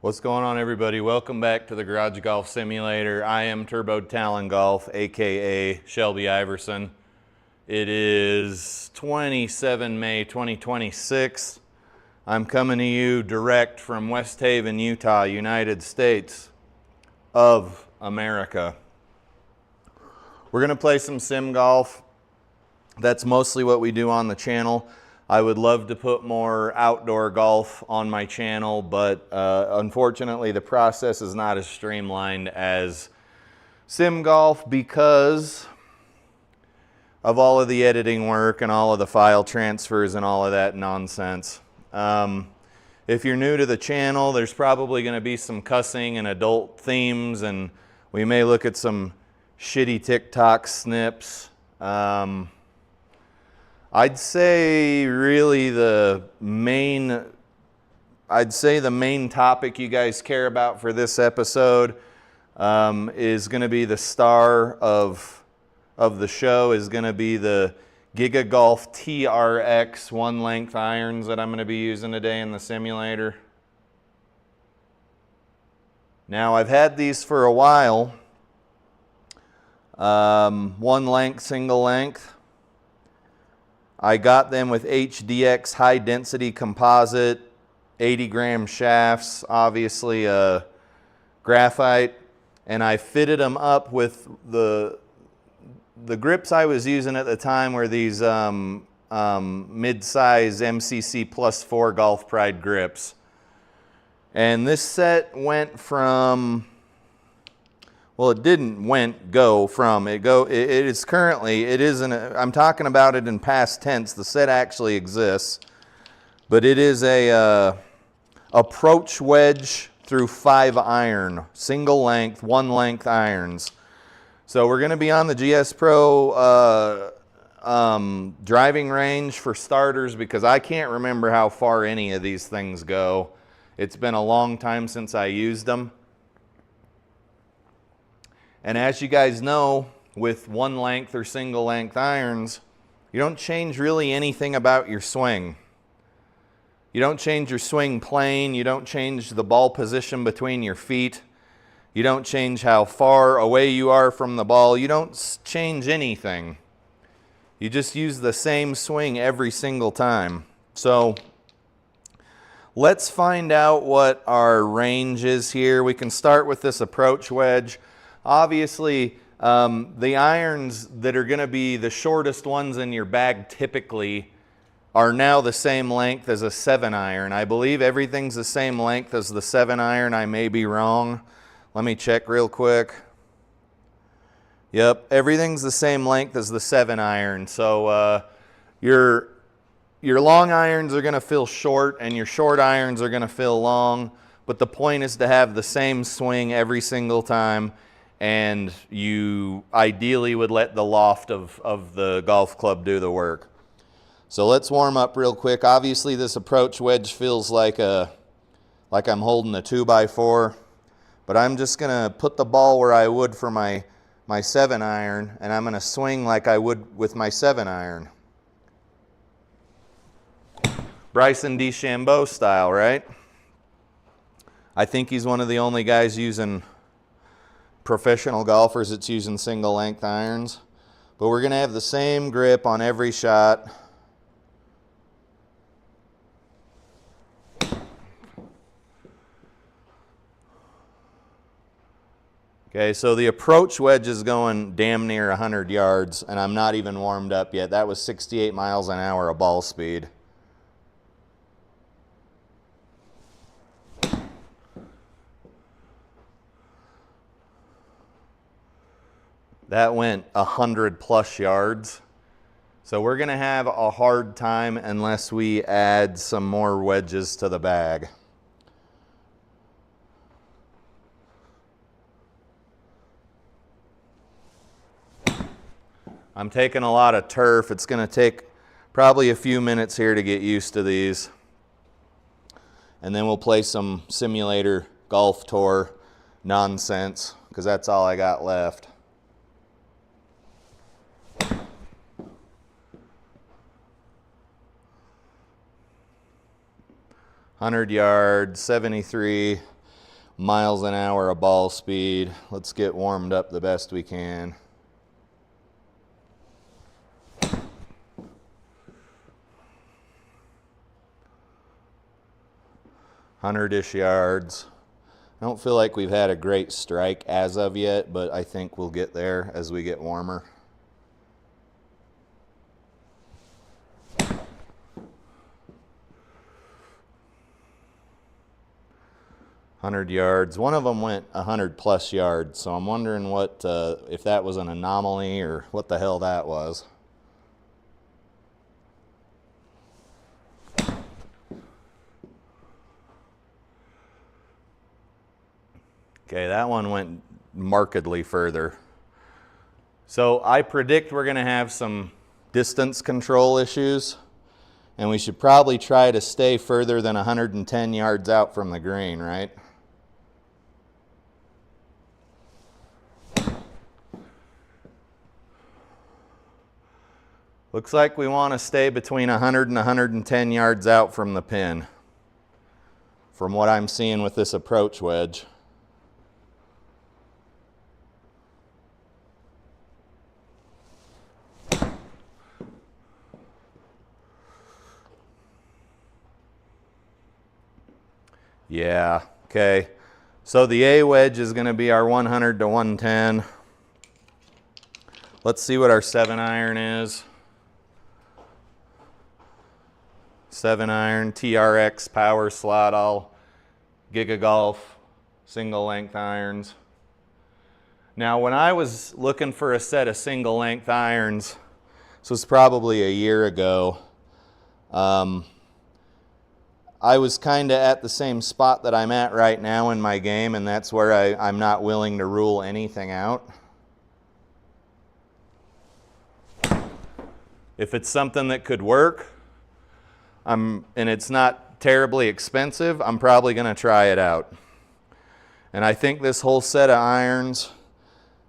What's going on, everybody? Welcome back to the Garage Golf Simulator. I am Turbo Talon Golf, aka Shelby Iverson. It is 27 May 2026. I'm coming to you direct from West Haven, Utah, United States of America. We're gonna play some sim golf. That's mostly what we do on the channel. I would love to put more outdoor golf on my channel, but unfortunately the process is not as streamlined as sim golf because of all of the editing work and all of the file transfers and all of that nonsense. If you're new to the channel, there's probably going to be some cussing and adult themes, and we may look at some shitty TikTok snips. I'd say really the main topic you guys care about for this episode is going to be the star of the show, is going to be the GigaGolf TRX one length irons that I'm going to be using today in the simulator. Now I've had these for a while, one length, single length. I got them with HDX high density composite, 80 gram shafts, obviously graphite, and I fitted them up with the grips I was using at the time were these mid-size MCC Plus 4 Golf Pride grips. And this set went from, well, it didn't go from, it is currently, it isn't, I'm talking about it in past tense, the set actually exists, but it is a approach wedge through 5 iron, single length, one length irons. So we're going to be on the GSPro driving range for starters, because I can't remember how far any of these things go. It's been a long time since I used them. And as you guys know, with one length or single length irons, you don't change really anything about your swing. You don't change your swing plane, you don't change the ball position between your feet, you don't change how far away you are from the ball, you don't change anything. You just use the same swing every single time. So let's find out what our range is here. We can start with this approach wedge. Obviously, the irons that are going to be the shortest ones in your bag typically are now the same length as a 7 iron. I believe everything's the same length as the 7 iron. I may be wrong. Let me check real quick. Yep, everything's the same length as the 7 iron. So your long irons are going to feel short and your short irons are going to feel long. But the point is to have the same swing every single time. And you ideally would let the loft of the golf club do the work. So let's warm up real quick. Obviously this approach wedge feels like I'm holding a 2x4, but I'm just gonna put the ball where I would for my 7 iron, and I'm gonna swing like I would with my 7 iron. Bryson DeChambeau style, right? I think he's one of the only guys using professional golfers that's using single length irons. But we're going to have the same grip on every shot. Okay, so the approach wedge is going damn near 100 yards, and I'm not even warmed up yet. That was 68 miles an hour of ball speed. That went 100+ yards. So we're gonna have a hard time unless we add some more wedges to the bag. I'm taking a lot of turf. It's gonna take probably a few minutes here to get used to these. And then we'll play some simulator golf tour nonsense, because that's all I got left. 100 yards, 73. miles an hour of ball speed. Let's get warmed up the best we can. 100-ish yards. I don't feel like we've had a great strike as of yet, but I think we'll get there as we get warmer. $100 yards. One of them went 100+ yards, so I'm wondering what if that was an anomaly or what the hell that was. Okay, that one went markedly further. So I predict we're going to have some distance control issues, and we should probably try to stay further than 110 yards out from the green, right? Looks like we want to stay between 100 and 110 yards out from the pin, from what I'm seeing with this approach wedge. Yeah, okay. So the A wedge is going to be our 100 to 110. Let's see what our 7-iron is. 7-iron, TRX power slot, all GigaGolf single length irons. Now when I was looking for a set of single length irons, this was probably a year ago, I was kind of at the same spot that I'm at right now in my game, and that's where I'm not willing to rule anything out. If it's something that could work, and it's not terribly expensive, I'm probably going to try it out. And I think this whole set of irons,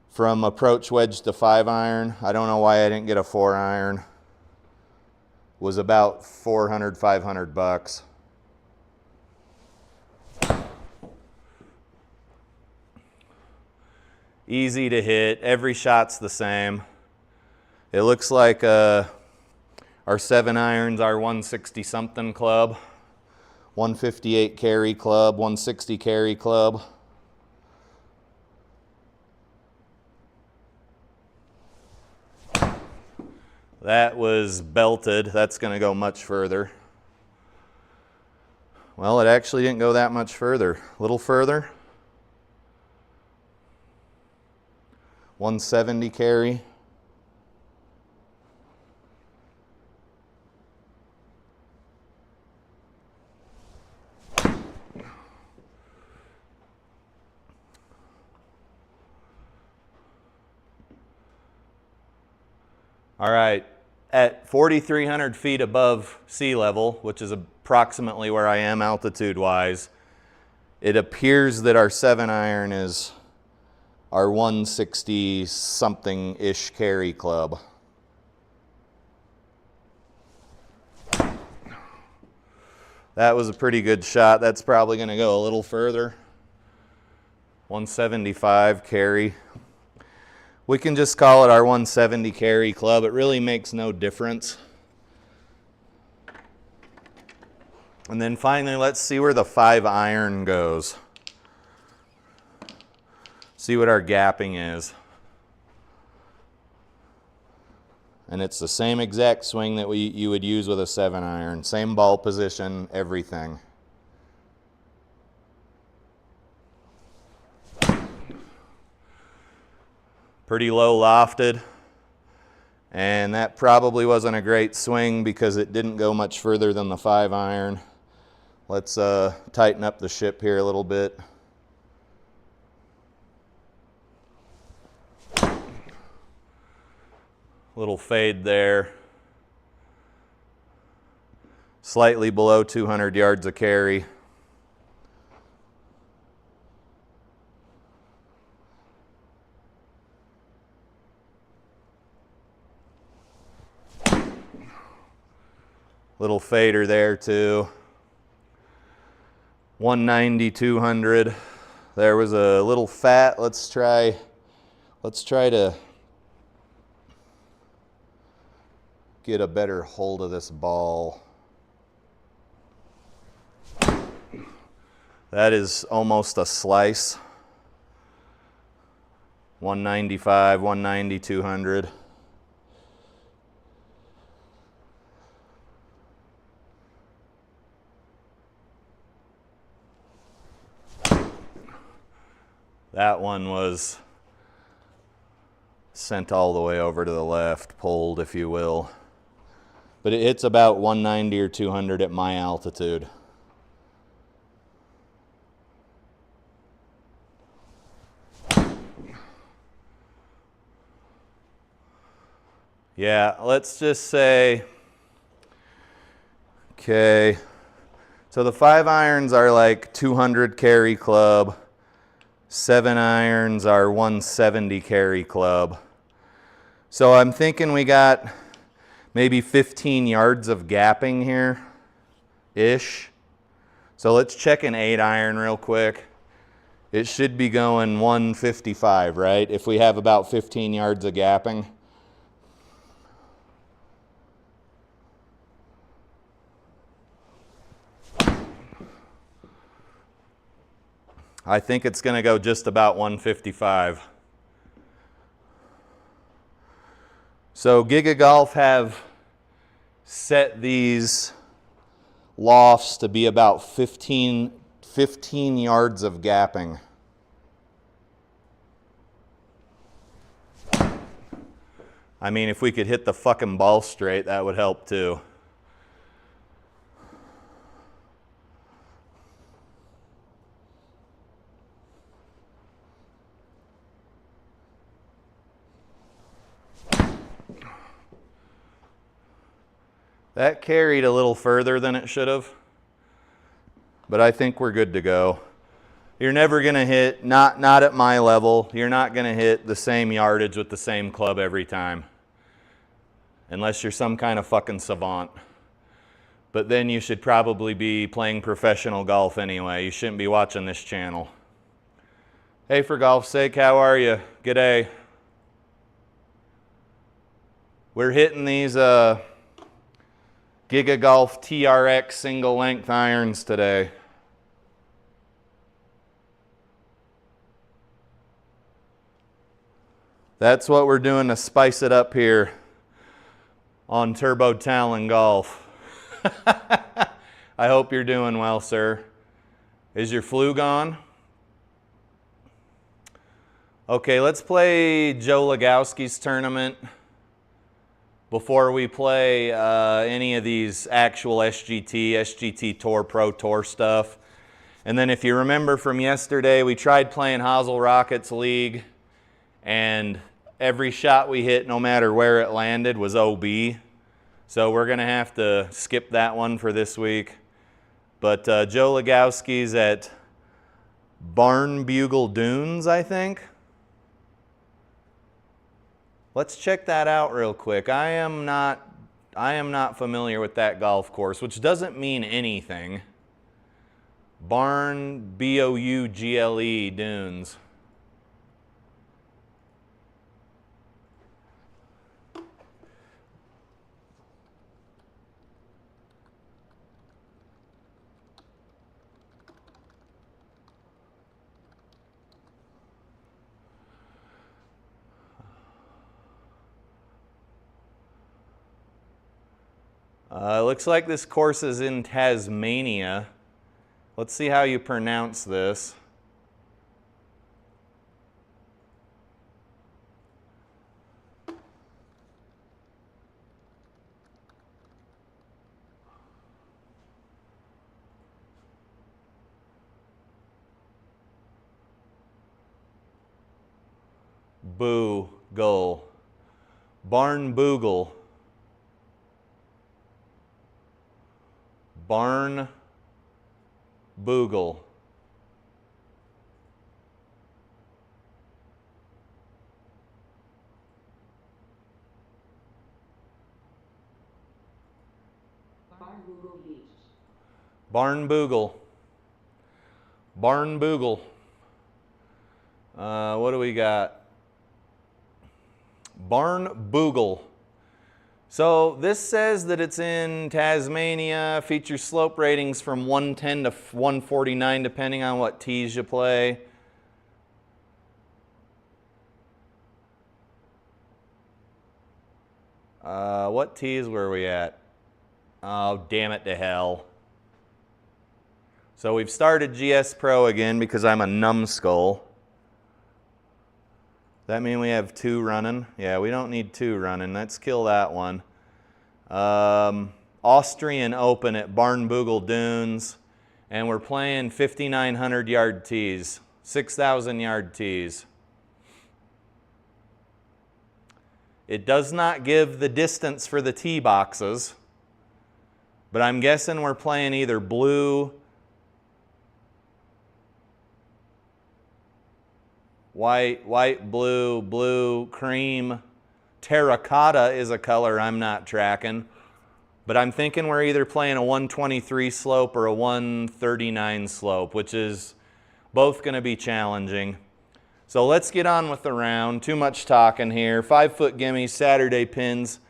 from approach wedge to 5-iron, I don't know why I didn't get a 4-iron, was about $400, $500. Easy to hit, every shot's the same. It looks like our 7-irons are 160 something club, 158 carry club, 160 carry club. That was belted. That's going to go much further. Well, it actually didn't go that much further. A little further. 170 carry. All right, at 4,300 feet above sea level, which is approximately where I am altitude-wise, it appears that our 7-iron is our 160 something-ish carry club. That was a pretty good shot. That's probably going to go a little further. 175 carry. We can just call it our 170 carry club. It really makes no difference. And then finally, let's see where the 5-iron goes. See what our gapping is. And it's the same exact swing that you would use with a 7-iron. Same ball position, everything. Pretty low lofted. And that probably wasn't a great swing because it didn't go much further than the 5-iron. Let's tighten up the ship here a little bit. Little fade there. Slightly below 200 yards of carry. Little fader there too. 190, 200. There was a little fat. Let's try to get a better hold of this ball. That is almost a slice. 195, 190, 200. That one was sent all the way over to the left, pulled, if you will. But it hits about 190 or 200 at my altitude. Yeah, let's just say, okay, so the 5 irons are like 200 carry club. 7 irons are 170 carry club. So I'm thinking we got maybe 15 yards of gapping here, ish. So let's check an 8 iron real quick. It should be going 155, right? If we have about 15 yards of gapping. I think it's going to go just about 155. So GigaGolf have set these lofts to be about 15 yards of gapping. I mean, if we could hit the fucking ball straight, that would help too. That carried a little further than it should have, but I think we're good to go. You're never going to hit, not at my level, you're not going to hit the same yardage with the same club every time. Unless you're some kind of fucking savant. But then you should probably be playing professional golf anyway. You shouldn't be watching this channel. Hey, for golf's sake, how are you? G'day. We're hitting these GigaGolf TRX single length irons today. That's what we're doing to spice it up here on Turbo Talon Golf. I hope you're doing well, sir. Is your flu gone? Okay, let's play Joe Legowski's tournament before we play any of these actual SGT Tour, Pro Tour stuff. And then if you remember from yesterday, we tried playing Hazel Rockets League, and every shot we hit, no matter where it landed, was OB. So we're gonna have to skip that one for this week. But Joe Legowski's at Barn Bugle Dunes, I think. Let's check that out real quick. I am not familiar with that golf course, which doesn't mean anything. Barn, B-O-U-G-L-E, Dunes. Looks like this course is in Tasmania. Let's see how you pronounce this. Boogle. Barn Boogle. Barn Boogle. Barn Boogle Beach. Barn Boogle. Barn Boogle. What do we got? Barn Boogle. So this says that it's in Tasmania, features slope ratings from 110 to 149 depending on what tees you play. What tees were we at? Oh, damn it to hell. So we've started GSPro again because I'm a numbskull. That mean we have 2 running? Yeah, we don't need 2 running. Let's kill that one. Austrian Open at Barnbougle Dunes. And we're playing 5,900 yard tees. 6,000 yard tees. It does not give the distance for the tee boxes. But I'm guessing we're playing either blue, white, blue, blue, cream. Terracotta is a color I'm not tracking. But I'm thinking we're either playing a 123 slope or a 139 slope, which is both going to be challenging. So let's get on with the round. Too much talking here. 5-foot gimmies, Saturday pins,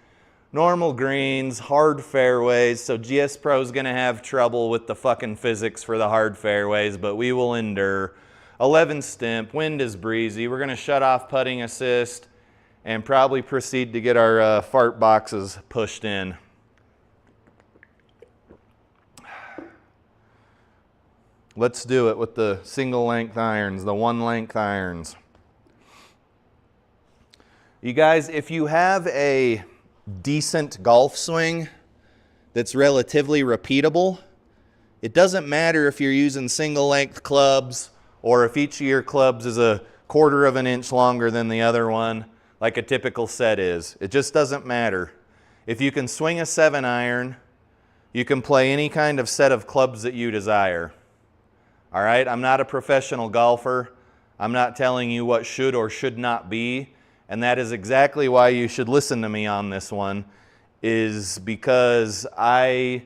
normal greens, hard fairways. So GSPro is going to have trouble with the fucking physics for the hard fairways, but we will endure. 11 stimp, wind is breezy. We're going to shut off putting assist and probably proceed to get our fart boxes pushed in. Let's do it with the single length irons, the 1 length irons. You guys, if you have a decent golf swing that's relatively repeatable, it doesn't matter if you're using single length clubs or if each of your clubs is a 1/4 of an inch longer than the other one, like a typical set is. It just doesn't matter. If you can swing a 7-iron, you can play any kind of set of clubs that you desire. All right, I'm not a professional golfer. I'm not telling you what should or should not be, and that is exactly why you should listen to me on this one, is because I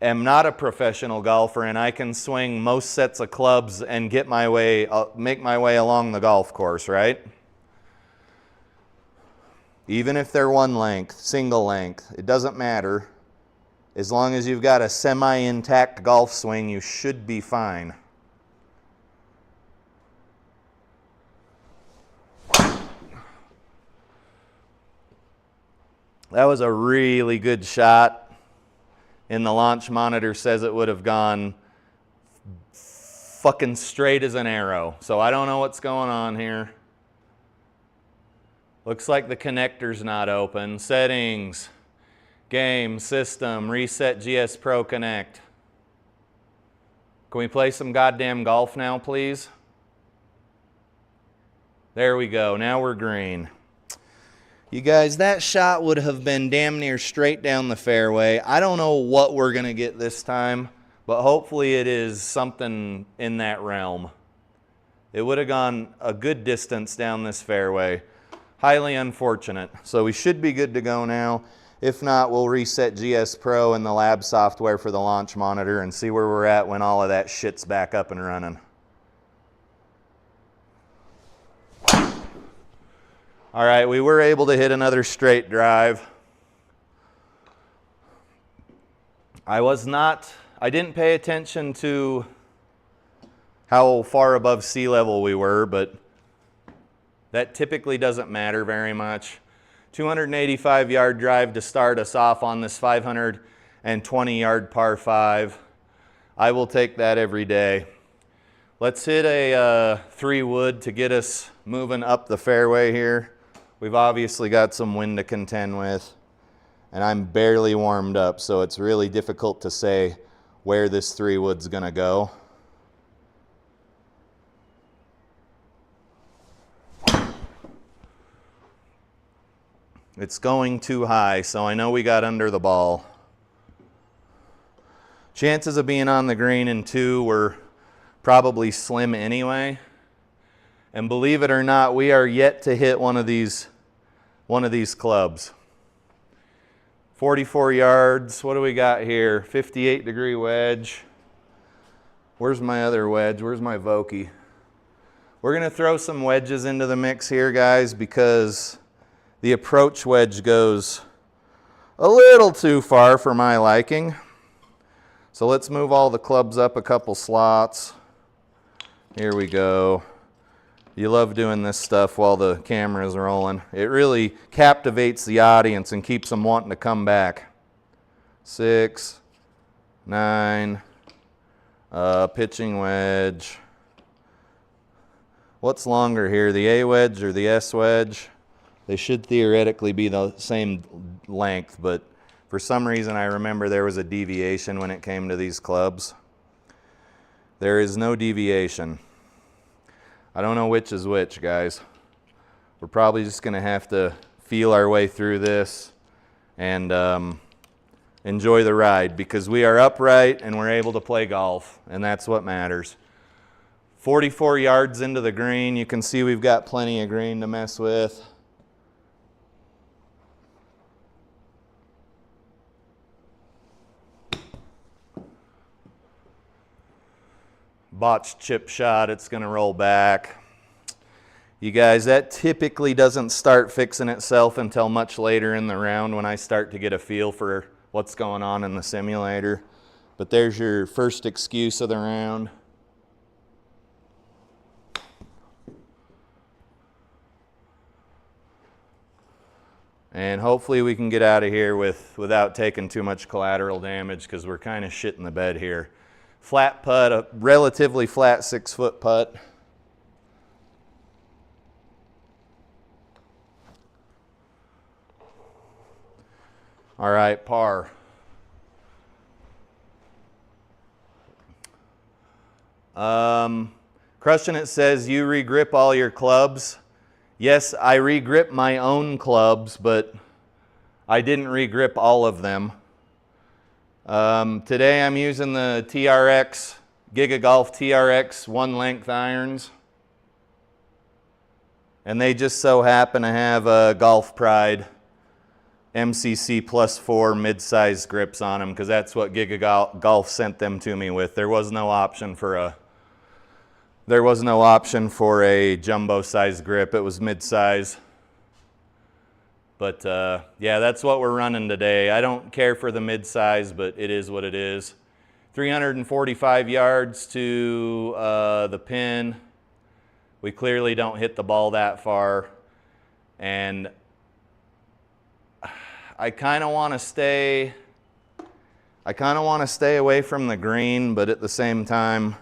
am not a professional golfer and I can swing most sets of clubs and get my way, make my way along the golf course, right? Even if they're 1 length, single length, it doesn't matter. As long as you've got a semi-intact golf swing, you should be fine. That was a really good shot, and the launch monitor says it would have gone fucking straight as an arrow. So I don't know what's going on here. Looks like the connector's not open. Settings, game, system, reset GSPro Connect. Can we play some goddamn golf now, please? There we go. Now we're green. You guys, that shot would have been damn near straight down the fairway. I don't know what we're going to get this time, but hopefully it is something in that realm. It would have gone a good distance down this fairway. Highly unfortunate. So we should be good to go now. If not, we'll reset GSPro and the lab software for the launch monitor and see where we're at when all of that shit's back up and running. All right, we were able to hit another straight drive. I didn't pay attention to how far above sea level we were, but that typically doesn't matter very much. 285 yard drive to start us off on this 520 yard par 5. I will take that every day. Let's hit a 3 wood to get us moving up the fairway here. We've obviously got some wind to contend with, and I'm barely warmed up, so it's really difficult to say where this 3 wood's gonna go. It's going too high, so I know we got under the ball. Chances of being on the green in 2 were probably slim anyway. And believe it or not, we are yet to hit one of these clubs. 44 yards. What do we got here? 58-degree wedge. Where's my other wedge? Where's my Vokey? We're going to throw some wedges into the mix here, guys, because the approach wedge goes a little too far for my liking. So let's move all the clubs up a couple slots. Here we go. You love doing this stuff while the camera's rolling. It really captivates the audience and keeps them wanting to come back. 6, 9, pitching wedge. What's longer here, the A wedge or the S wedge? They should theoretically be the same length, but for some reason I remember there was a deviation when it came to these clubs. There is no deviation. I don't know which is which, guys. We're probably just going to have to feel our way through this and enjoy the ride, because we are upright and we're able to play golf, and that's what matters. 44 yards into the green. You can see we've got plenty of green to mess with. Botched chip shot, it's going to roll back. You guys, that typically doesn't start fixing itself until much later in the round when I start to get a feel for what's going on in the simulator. But there's your first excuse of the round. And hopefully we can get out of here without taking too much collateral damage, because we're kind of shit in the bed here. Flat putt, a relatively flat 6-foot putt. All right, par. Crushing It says you regrip all your clubs. Yes, I regrip my own clubs, but I didn't regrip all of them. Today I'm using the TRX, GigaGolf TRX 1-length irons. And they just so happen to have a Golf Pride MCC +4 mid-size grips on them, because that's what GigaGolf sent them to me with. There was no option for a jumbo size grip. It was mid-size. But yeah, that's what we're running today. I don't care for the mid-size, but it is what it is. 345 yards to the pin. We clearly don't hit the ball that far. And I kind of want to stay away from the green, but at the same time,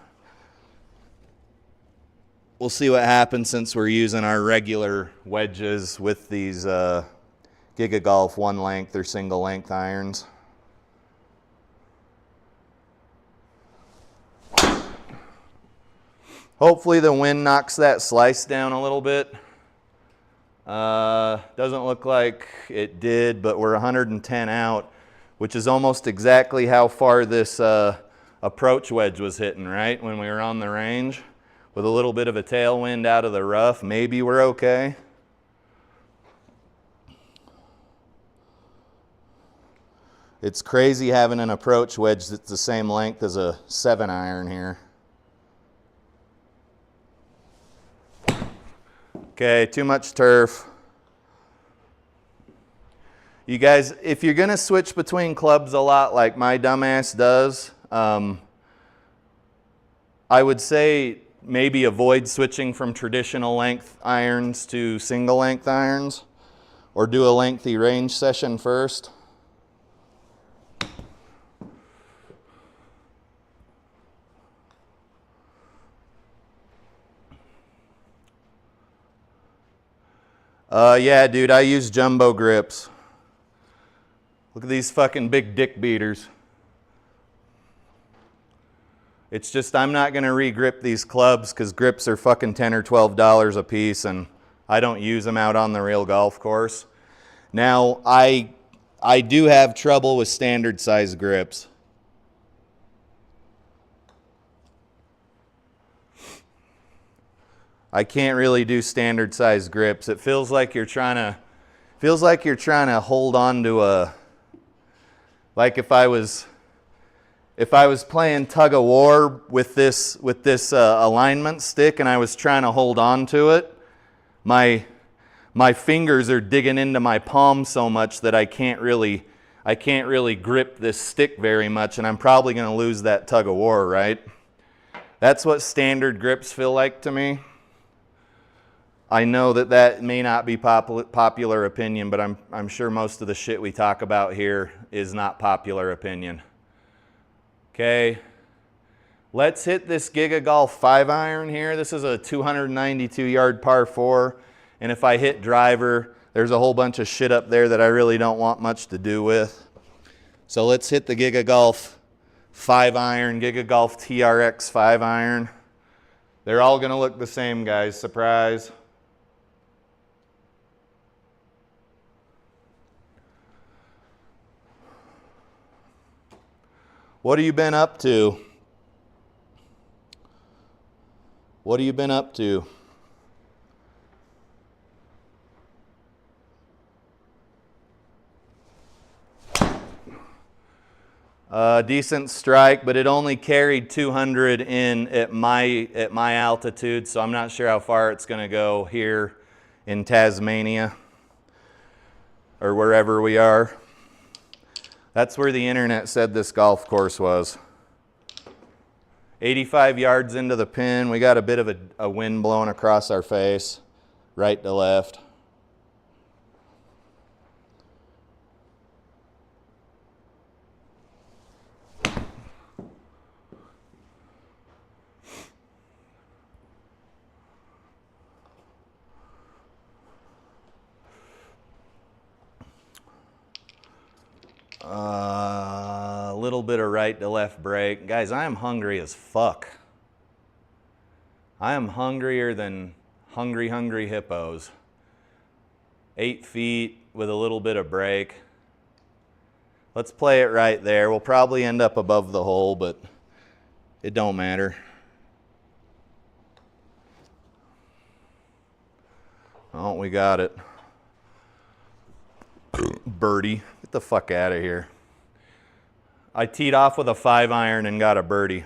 we'll see what happens since we're using our regular wedges with these GigaGolf 1-length or single-length irons. Hopefully the wind knocks that slice down a little bit. Doesn't look like it did, but we're 110 out, which is almost exactly how far this approach wedge was hitting, right? When we were on the range. With a little bit of a tailwind out of the rough, maybe we're okay. It's crazy having an approach wedge that's the same length as a 7-iron here. Okay, too much turf. You guys, if you're going to switch between clubs a lot like my dumbass does, I would say maybe avoid switching from traditional length irons to single length irons, or do a lengthy range session first. Yeah, dude, I use jumbo grips. Look at these fucking big dick beaters. It's just I'm not going to re-grip these clubs because grips are fucking $10 or $12 a piece, and I don't use them out on the real golf course. Now, I do have trouble with standard size grips. I can't really do standard size grips. It feels like you're trying to hold on to a, like if I was if I was playing tug of war with this alignment stick and I was trying to hold on to it, my fingers are digging into my palm so much that I can't really grip this stick very much, and I'm probably going to lose that tug of war, right? That's what standard grips feel like to me. I know that may not be popular opinion, but I'm sure most of the shit we talk about here is not popular opinion. Okay, let's hit this GigaGolf 5-iron here. This is a 292-yard par 4, and if I hit driver, there's a whole bunch of shit up there that I really don't want much to do with. So let's hit the GigaGolf 5-iron, GigaGolf TRX 5-iron. They're all going to look the same, guys. Surprise. What have you been up to? What have you been up to? Decent strike, but it only carried 200 in at my altitude, so I'm not sure how far it's going to go here in Tasmania or wherever we are. That's where the internet said this golf course was. 85 yards into the pin. We got a bit of a wind blowing across our face, right to left. A little bit of right to left break. Guys, I am hungry as fuck. I am hungrier than hungry hippos. 8 feet with a little bit of break. Let's play it right there. We'll probably end up above the hole, but it don't matter. Oh, we got it. Birdie. Get the fuck out of here. I teed off with a 5-iron and got a birdie.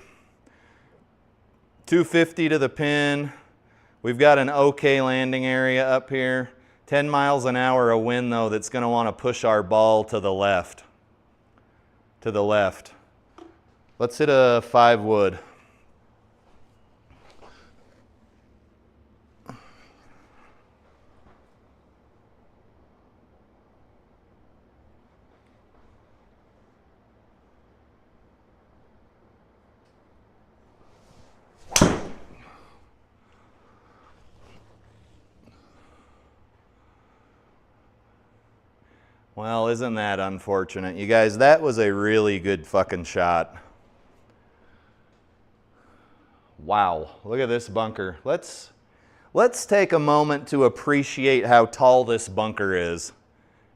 250 to the pin. We've got an okay landing area up here. 10 miles an hour of wind, though, that's going to want to push our ball to the left. To the left. Let's hit a 5-wood. Well, isn't that unfortunate? You guys, that was a really good fucking shot. Wow, look at this bunker. Let's take a moment to appreciate how tall this bunker is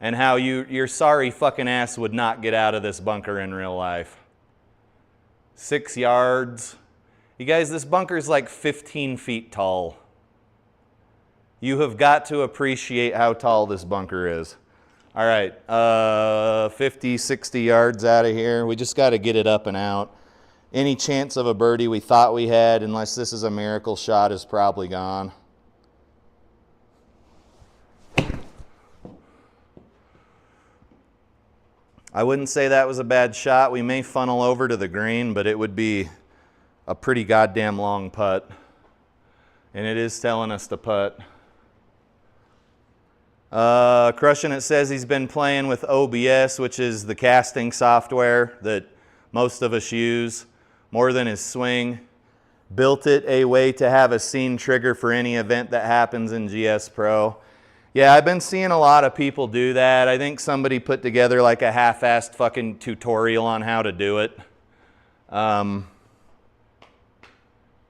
and how your sorry fucking ass would not get out of this bunker in real life. 6 yards. You guys, this bunker is like 15 feet tall. You have got to appreciate how tall this bunker is. All right, 50, 60 yards out of here. We just got to get it up and out. Any chance of a birdie we thought we had, unless this is a miracle shot, is probably gone. I wouldn't say that was a bad shot. We may funnel over to the green, but it would be a pretty goddamn long putt. And it is telling us to putt. Crushing It says he's been playing with OBS, which is the casting software that most of us use, more than his swing. Built it a way to have a scene trigger for any event that happens in GSPro. Yeah, I've been seeing a lot of people do that. I think somebody put together like a half-assed fucking tutorial on how to do it. And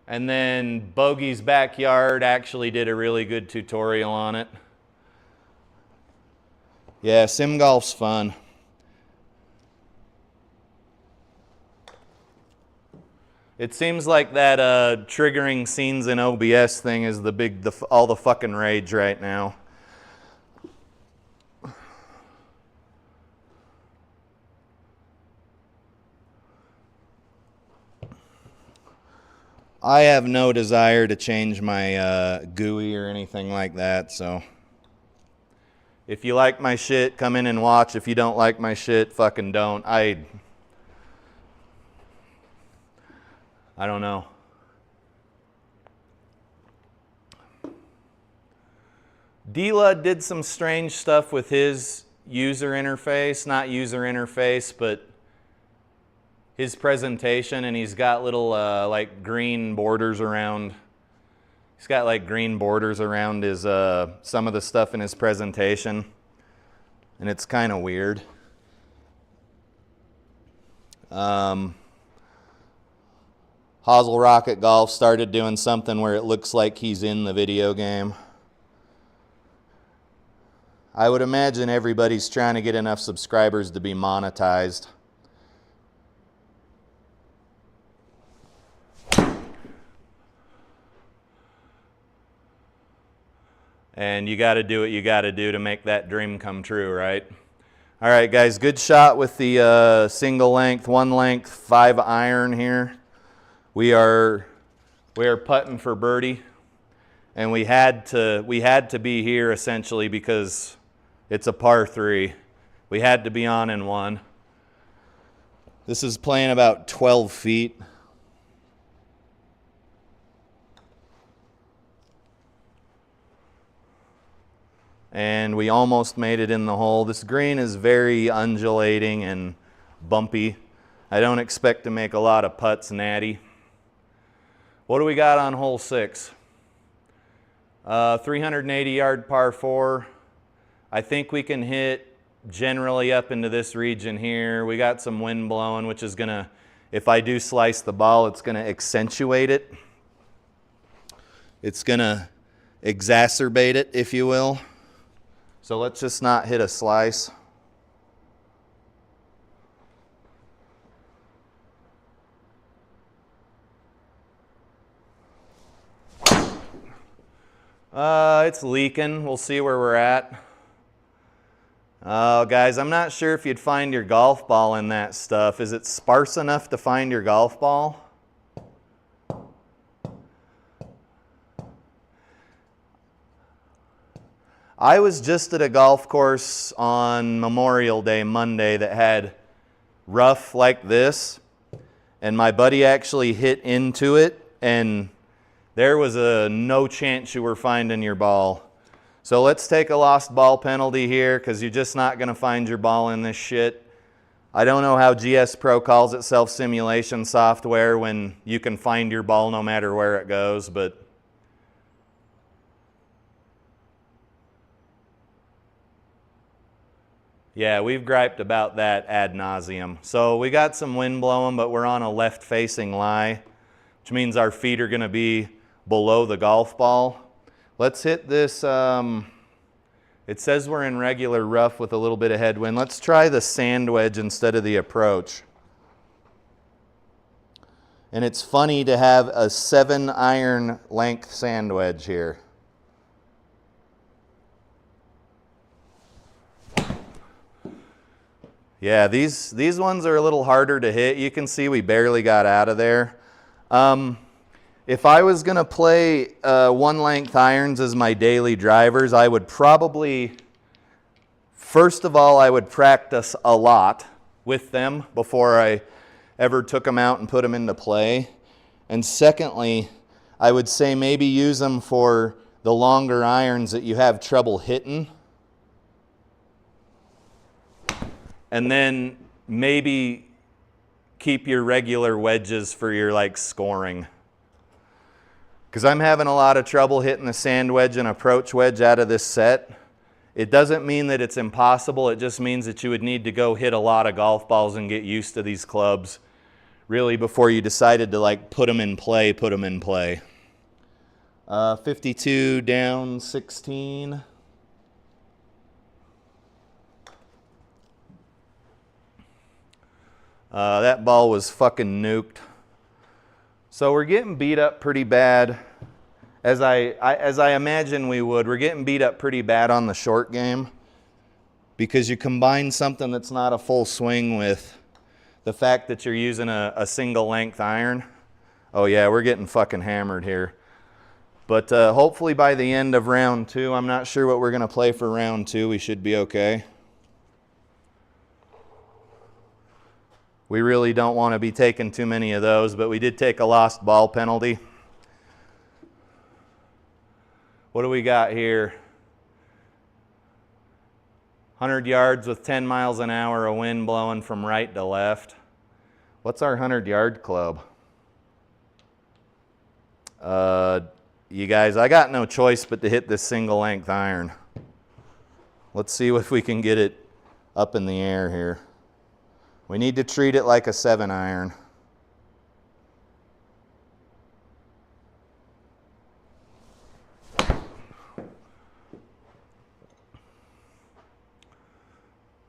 then Bogey's Backyard actually did a really good tutorial on it. Yeah, sim golf's fun. It seems like that triggering scenes in OBS thing is all the fucking rage right now. I have no desire to change my GUI or anything like that, so if you like my shit, come in and watch. If you don't like my shit, fucking don't. I don't know. D-Lud did some strange stuff with his user interface, not user interface, but his presentation, and he's got little like green borders around. He's got like green borders around his some of the stuff in his presentation, and it's kind of weird. Hosel Rocket Golf started doing something where it looks like he's in the video game. I would imagine everybody's trying to get enough subscribers to be monetized. And you got to do what you got to do to make that dream come true, right? All right, guys, good shot with the single length, 1 length, 5 iron here. We are putting for birdie, and we had to be here essentially because it's a par 3. We had to be on in 1. This is playing about 12 feet. And we almost made it in the hole. This green is very undulating and bumpy. I don't expect to make a lot of putts natty. What do we got on hole 6? 380 yard par 4. I think we can hit generally up into this region here. We got some wind blowing, which is gonna, if I do slice the ball, it's gonna accentuate it. It's gonna exacerbate it, if you will. So let's just not hit a slice. It's leaking. We'll see where we're at. Oh, guys, I'm not sure if you'd find your golf ball in that stuff. Is it sparse enough to find your golf ball? I was just at a golf course on Memorial Day, Monday, that had rough like this, and my buddy actually hit into it, and there was no chance you were finding your ball. So let's take a lost ball penalty here, because you're just not going to find your ball in this shit. I don't know how GSPro calls itself simulation software when you can find your ball no matter where it goes, but yeah, we've griped about that ad nauseum. So we got some wind blowing, but we're on a left-facing lie, which means our feet are going to be below the golf ball. Let's hit this. It says we're in regular rough with a little bit of headwind. Let's try the sand wedge instead of the approach. And it's funny to have a 7 iron length sand wedge here. Yeah, these ones are a little harder to hit. You can see we barely got out of there. If I was going to play 1 length irons as my daily drivers, I would probably, first of all, I would practice a lot with them before I ever took them out and put them into play. And secondly, I would say maybe use them for the longer irons that you have trouble hitting. And then maybe keep your regular wedges for your like scoring. Because I'm having a lot of trouble hitting the sand wedge and approach wedge out of this set. It doesn't mean that it's impossible. It just means that you would need to go hit a lot of golf balls and get used to these clubs really before you decided to like put them in play, 52 down 16. That ball was fucking nuked. So we're getting beat up pretty bad, as I imagine we would. We're getting beat up pretty bad on the short game because you combine something that's not a full swing with the fact that you're using a single length iron. Oh yeah, we're getting fucking hammered here. But hopefully by the end of round 2, I'm not sure what we're going to play for round 2. We should be okay. We really don't want to be taking too many of those, but we did take a lost ball penalty. What do we got here? 100 yards with 10 miles an hour, a wind blowing from right to left. What's our 100-yard club? You guys, I got no choice but to hit this single length iron. Let's see if we can get it up in the air here. We need to treat it like a 7-iron.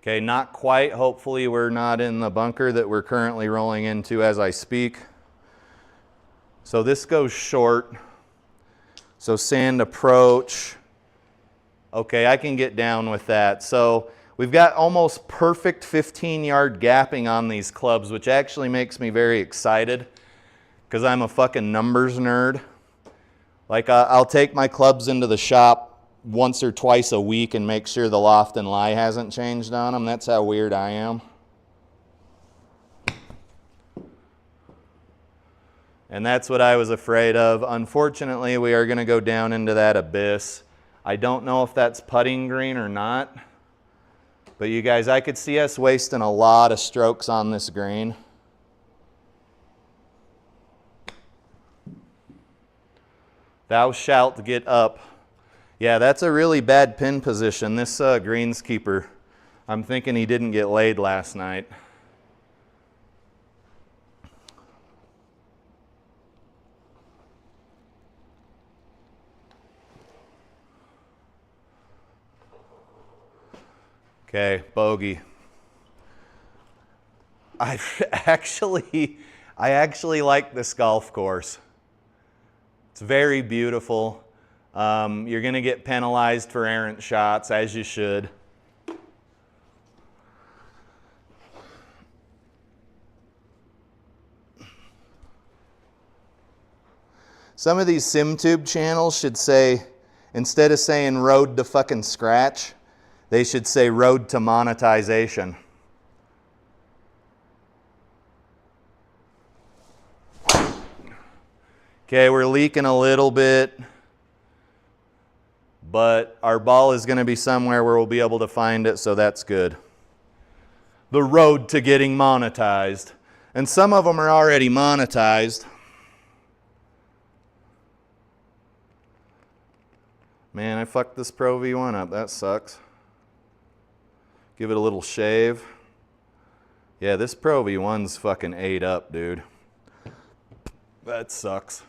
Okay, not quite. Hopefully we're not in the bunker that we're currently rolling into as I speak. So this goes short. So sand approach. Okay, I can get down with that. So we've got almost perfect 15-yard gapping on these clubs, which actually makes me very excited because I'm a fucking numbers nerd. Like I'll take my clubs into the shop once or twice a week and make sure the loft and lie hasn't changed on them. That's how weird I am. And that's what I was afraid of. Unfortunately, we are going to go down into that abyss. I don't know if that's putting green or not. But you guys, I could see us wasting a lot of strokes on this green. Thou shalt get up. Yeah, that's a really bad pin position. This greenskeeper, I'm thinking he didn't get laid last night. Okay, bogey. I actually like this golf course. It's very beautiful. You're going to get penalized for errant shots, as you should. Some of these SimTube channels should say, instead of saying road to fucking scratch, they should say road to monetization. Okay, we're leaking a little bit, but our ball is going to be somewhere where we'll be able to find it, so that's good. The road to getting monetized. And some of them are already monetized. Man, I fucked this Pro V1 up. That sucks. Give it a little shave. Yeah, this Pro V1's fucking ate up, dude. That sucks.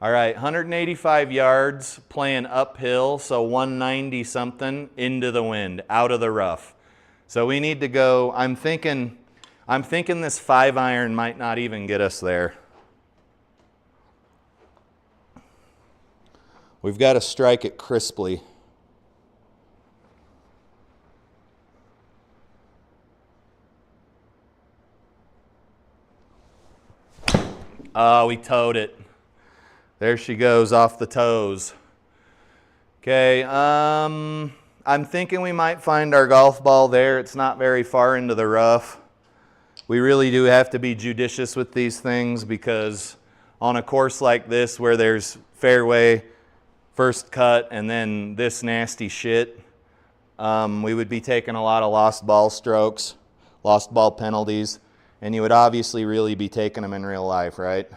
All right, 185 yards, playing uphill, so 190 something into the wind, out of the rough. So we need to go, I'm thinking this 5-iron might not even get us there. We've got to strike it crisply. We towed it. There she goes off the toes. Okay, I'm thinking we might find our golf ball there. It's not very far into the rough. We really do have to be judicious with these things because on a course like this where there's fairway, first cut, and then this nasty shit, we would be taking a lot of lost ball strokes, lost ball penalties, and you would obviously really be taking them in real life, right?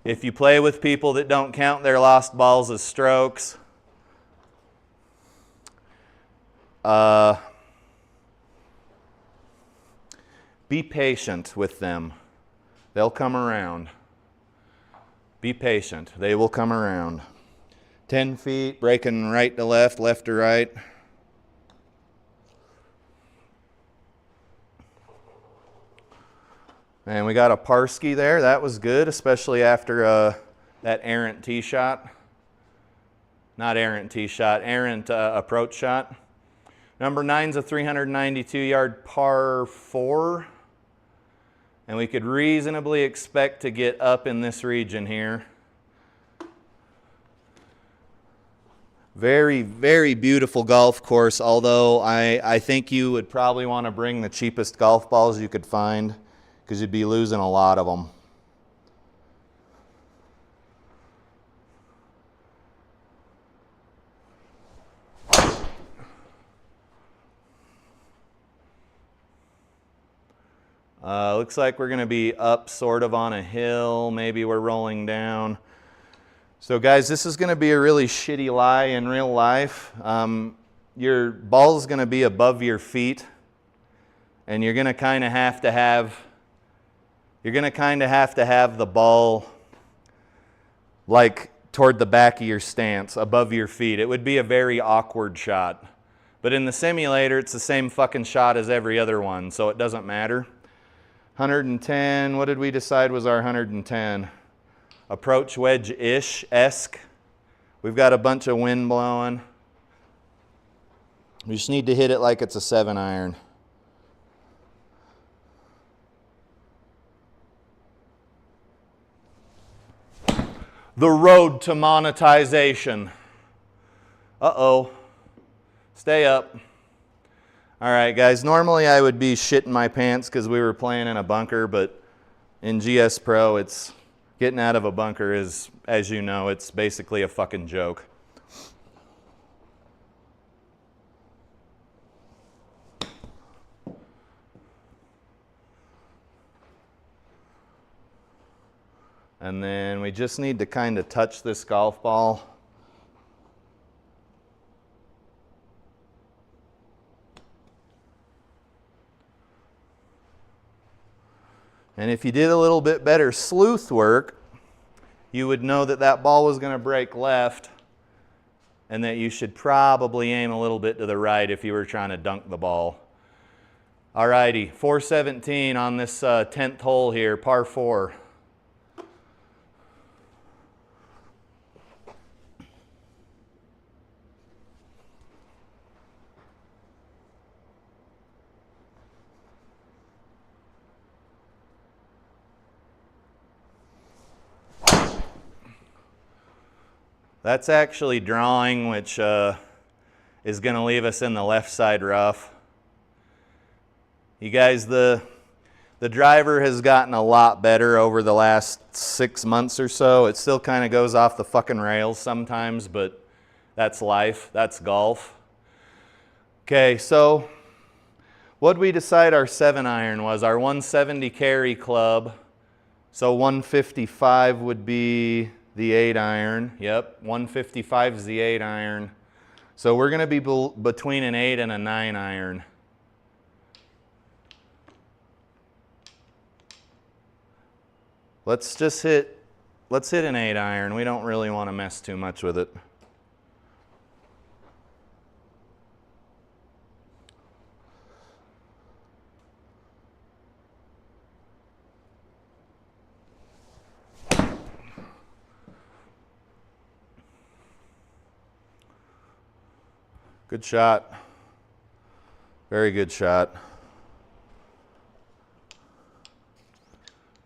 If you play with people that don't count their lost balls as strokes, be patient with them. They'll come around. Be patient. They will come around. 10 feet, breaking right to left, left to right. And we got a Parsky there. That was good, especially after that errant tee shot. Not errant tee shot, errant approach shot. Number 9's a 392-yard par 4. And we could reasonably expect to get up in this region here. Very, very beautiful golf course, although I think you would probably want to bring the cheapest golf balls you could find because you'd be losing a lot of them. Looks like we're going to be up sort of on a hill. Maybe we're rolling down. So guys, this is going to be a really shitty lie in real life. Your ball is going to be above your feet, and you're going to kind of have to have the ball like toward the back of your stance, above your feet. It would be a very awkward shot. But in the simulator, it's the same fucking shot as every other one, so it doesn't matter. 110, what did we decide was our 110? Approach wedge-ish-esque. We've got a bunch of wind blowing. We just need to hit it like it's a 7-iron. The road to monetization. Uh-oh. Stay up. All right, guys, normally I would be shitting my pants because we were playing in a bunker, but in GSPro, it's getting out of a bunker is, as you know, it's basically a fucking joke. And then we just need to kind of touch this golf ball. And if you did a little bit better sleuth work, you would know that that ball was going to break left and that you should probably aim a little bit to the right if you were trying to dunk the ball. Alrighty, 417 on this 10th hole here, par 4. That's actually drawing, which is going to leave us in the left side rough. You guys, the driver has gotten a lot better over the last 6 months or so. It still kind of goes off the fucking rails sometimes, but that's life. That's golf. Okay, so what'd we decide our 7-iron was? Our 170 carry club. So 155 would be the 8-iron. Yep, 155 is the 8-iron. So we're going to be between an 8 and a 9-iron. Let's hit an 8-iron. We don't really want to mess too much with it. Good shot. Very good shot.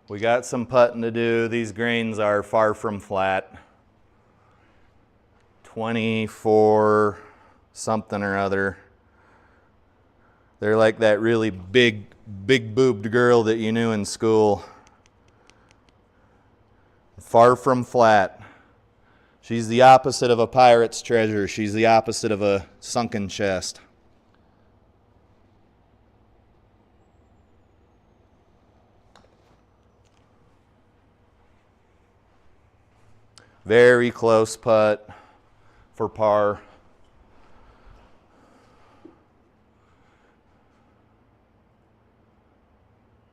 We got some putting to do. These greens are far from flat. 24 something or other. They're like that really big boobed girl that you knew in school. Far from flat. She's the opposite of a pirate's treasure. She's the opposite of a sunken chest. Very close putt for par.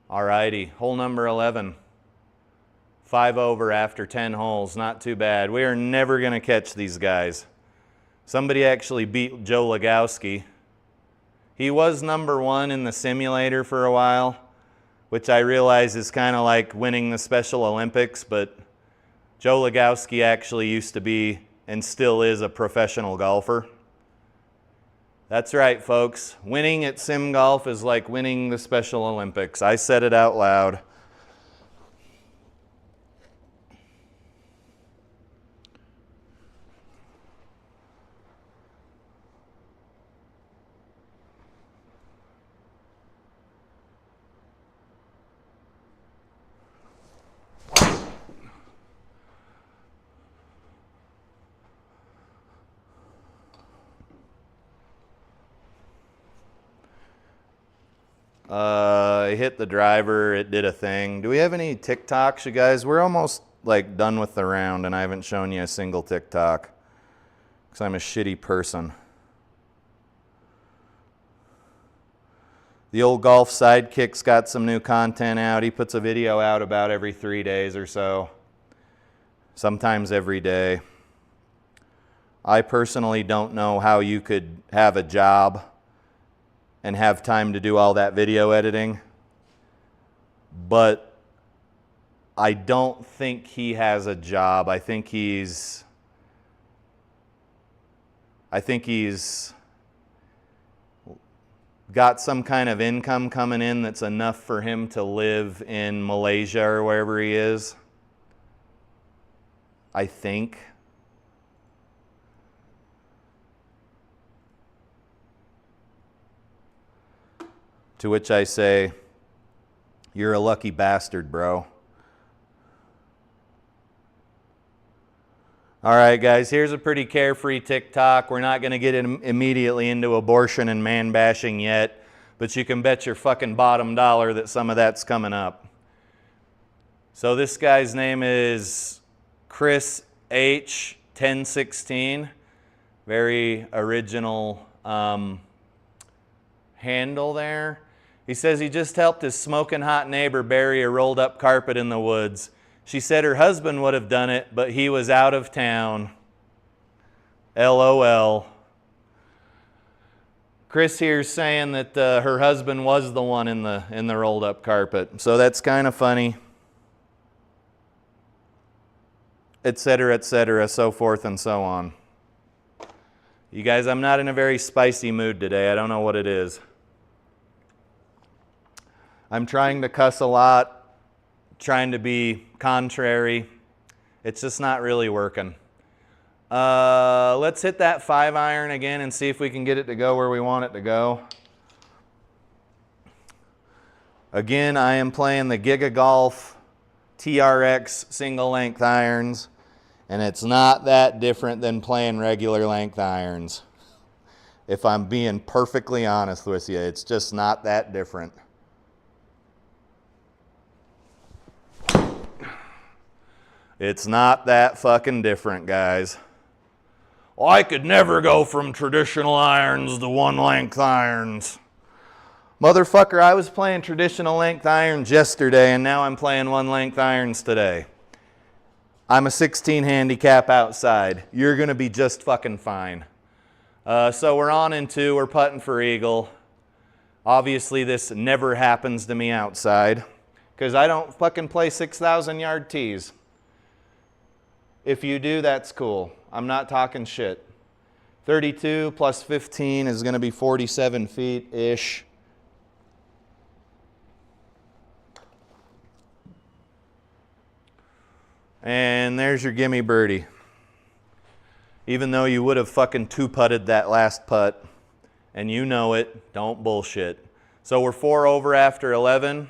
Alrighty, hole number 11. 5 over after 10 holes, not too bad. We are never going to catch these guys. Somebody actually beat Joe Legowski. He was #1 in the simulator for a while, which I realize is kind of like winning the Special Olympics, but Joe Legowski actually used to be and still is a professional golfer. That's right, folks. Winning at sim golf is like winning the Special Olympics. I said it out loud. I hit the driver, it did a thing. Do we have any TikToks, you guys? We're almost like done with the round and I haven't shown you a single TikTok because I'm a shitty person. The old golf sidekick's got some new content out. He puts a video out about every 3 days or so, sometimes every day. I personally don't know how you could have a job and have time to do all that video editing, but I don't think he has a job. I think he's got some kind of income coming in that's enough for him to live in Malaysia or wherever he is. I think. To which I say, you're a lucky bastard, bro. All right, guys, here's a pretty carefree TikTok. We're not going to get immediately into abortion and man bashing yet, but you can bet your fucking bottom dollar that some of that's coming up. So this guy's name is Chris H. 1016. Very original handle there. He says he just helped his smoking hot neighbor bury a rolled up carpet in the woods. She said her husband would have done it, but he was out of town. LOL. Chris here's saying that her husband was the one in the rolled up carpet. So that's kind of funny. Etc., so forth and so on. You guys, I'm not in a very spicy mood today. I don't know what it is. I'm trying to cuss a lot, trying to be contrary. It's just not really working. Let's hit that 5-iron again and see if we can get it to go where we want it to go. Again, I am playing the GigaGolf TRX single length irons, and it's not that different than playing regular length irons. If I'm being perfectly honest with you, it's just not that different. It's not that fucking different, guys. Well, I could never go from traditional irons to one length irons. Motherfucker, I was playing traditional length irons yesterday and now I'm playing one length irons today. I'm a 16 handicap outside. You're going to be just fucking fine. So we're on in 2. We're putting for eagle. Obviously, this never happens to me outside because I don't fucking play 6,000 yard tees. If you do, that's cool. I'm not talking shit. 32 plus 15 is going to be 47 feet-ish. And there's your gimme birdie. Even though you would have fucking 2-putted that last putt, and you know it, don't bullshit. So we're 4 over after 11.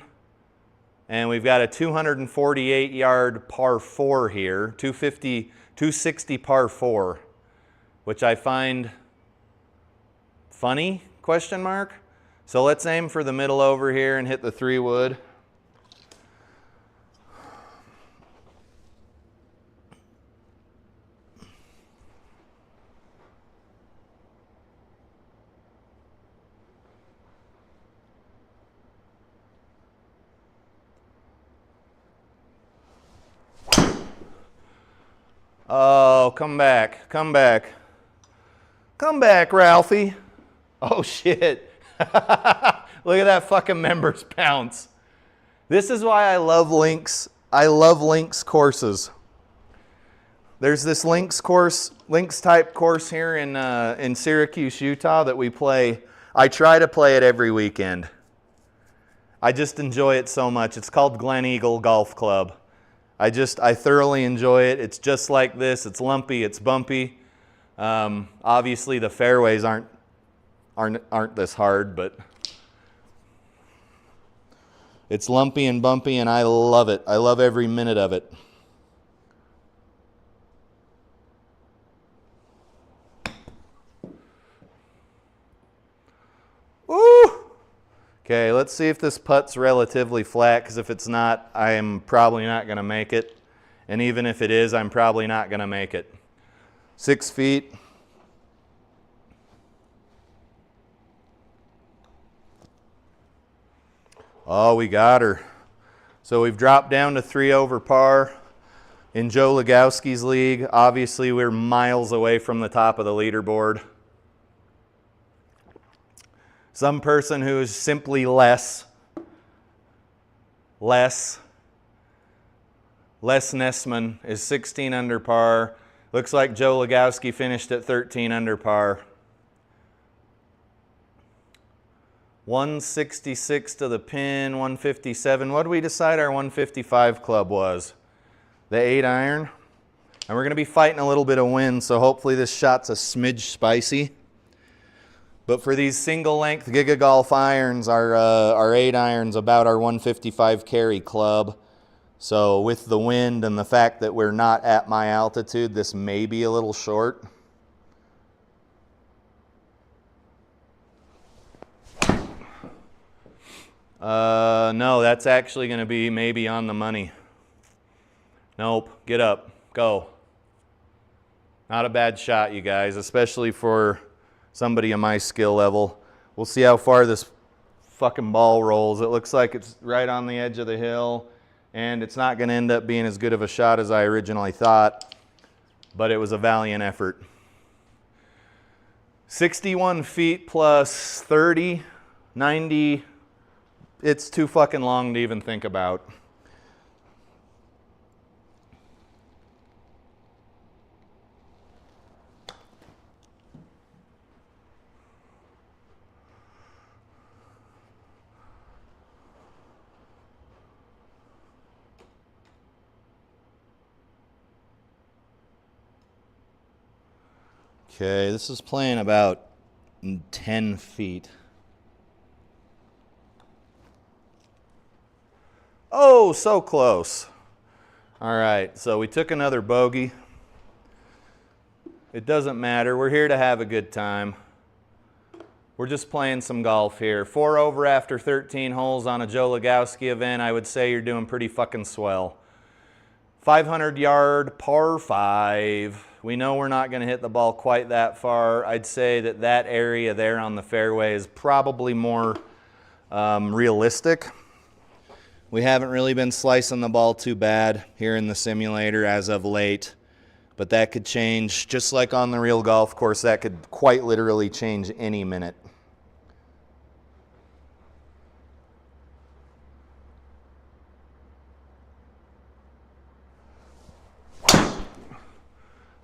And we've got a 248 yard par 4 here, 260 par 4, which I find funny, question mark. So let's aim for the middle over here and hit the 3-wood. Oh, come back, come back. Come back, Ralphie. Oh, shit. Look at that fucking members bounce. This is why I love links. I love links courses. There's this links type course here in Syracuse, Utah that we play. I try to play it every weekend. I just enjoy it so much. It's called Glen Eagle Golf Club. I thoroughly enjoy it. It's just like this. It's lumpy. It's bumpy. Obviously, the fairways aren't this hard, but it's lumpy and bumpy, and I love it. I love every minute of it. Woo! Okay, let's see if this putt's relatively flat, because if it's not, I am probably not going to make it. And even if it is, I'm probably not going to make it. 6 feet. Oh, we got her. So we've dropped down to 3 over par. In Joe Legowski's league, obviously we're miles away from the top of the leaderboard. Some person who is simply less Nessman is 16 under par. Looks like Joe Legowski finished at 13 under par. 166 to the pin, 157. What did we decide our 155 club was? The 8-iron. And we're going to be fighting a little bit of wind, so hopefully this shot's a smidge spicy. But for these single length GigaGolf irons, our 8-iron's about our 155 carry club. So with the wind and the fact that we're not at my altitude, this may be a little short. No, that's actually going to be maybe on the money. Nope, get up, go. Not a bad shot, you guys, especially for somebody of my skill level. We'll see how far this fucking ball rolls. It looks like it's right on the edge of the hill, and it's not going to end up being as good of a shot as I originally thought, but it was a valiant effort. 61 feet plus 30, 90. It's too fucking long to even think about. Okay, this is playing about 10 feet. Oh, so close. All right, so we took another bogey. It doesn't matter. We're here to have a good time. We're just playing some golf here. 4 over after 13 holes on a Joe Legowski event. I would say you're doing pretty fucking swell. 500-yard par 5. We know we're not going to hit the ball quite that far. I'd say that that area there on the fairway is probably more realistic. We haven't really been slicing the ball too bad here in the simulator as of late, but that could change. Just like on the real golf course, that could quite literally change any minute.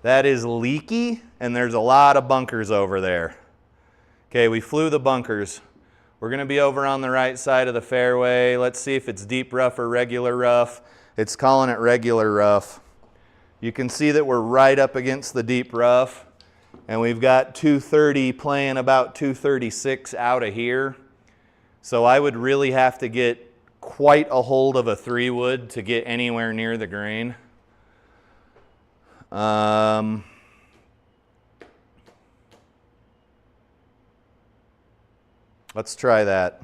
That is leaky, and there's a lot of bunkers over there. Okay, we flew the bunkers. We're going to be over on the right side of the fairway. Let's see if it's deep rough or regular rough. It's calling it regular rough. You can see that we're right up against the deep rough, and we've got 230 playing about 236 out of here. So I would really have to get quite a hold of a 3-wood to get anywhere near the green. Let's try that.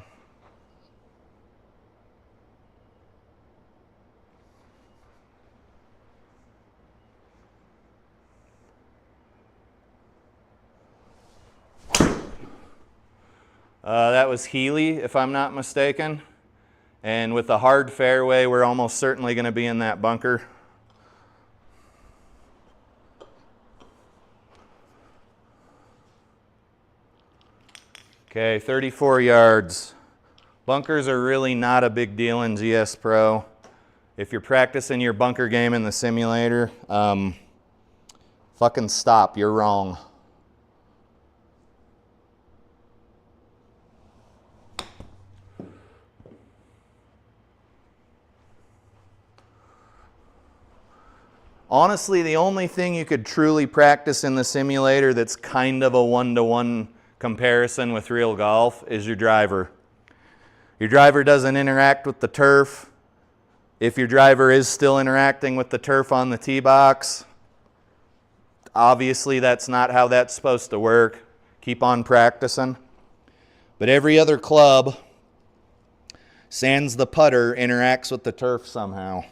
That was Healy, if I'm not mistaken. And with the hard fairway, we're almost certainly going to be in that bunker. Okay, 34 yards. Bunkers are really not a big deal in GSPro. If you're practicing your bunker game in the simulator, fucking stop, you're wrong. Honestly, the only thing you could truly practice in the simulator that's kind of a one-to-one comparison with real golf is your driver. Your driver doesn't interact with the turf. If your driver is still interacting with the turf on the tee box, obviously that's not how that's supposed to work. Keep on practicing. But every other club sans the putter, interacts with the turf somehow.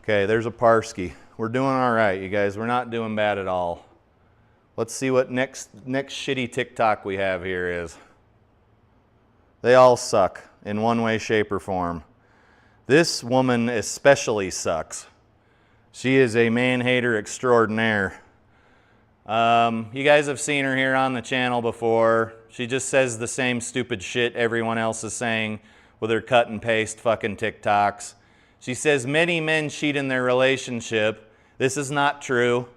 Okay, there's a Parsky. We're doing all right, you guys. We're not doing bad at all. Let's see what next shitty TikTok we have here is. They all suck in one way, shape, or form. This woman especially sucks. She is a man-hater extraordinaire. You guys have seen her here on the channel before. She just says the same stupid shit everyone else is saying with her cut and paste fucking TikToks. She says many men cheat in their relationship. This is not true.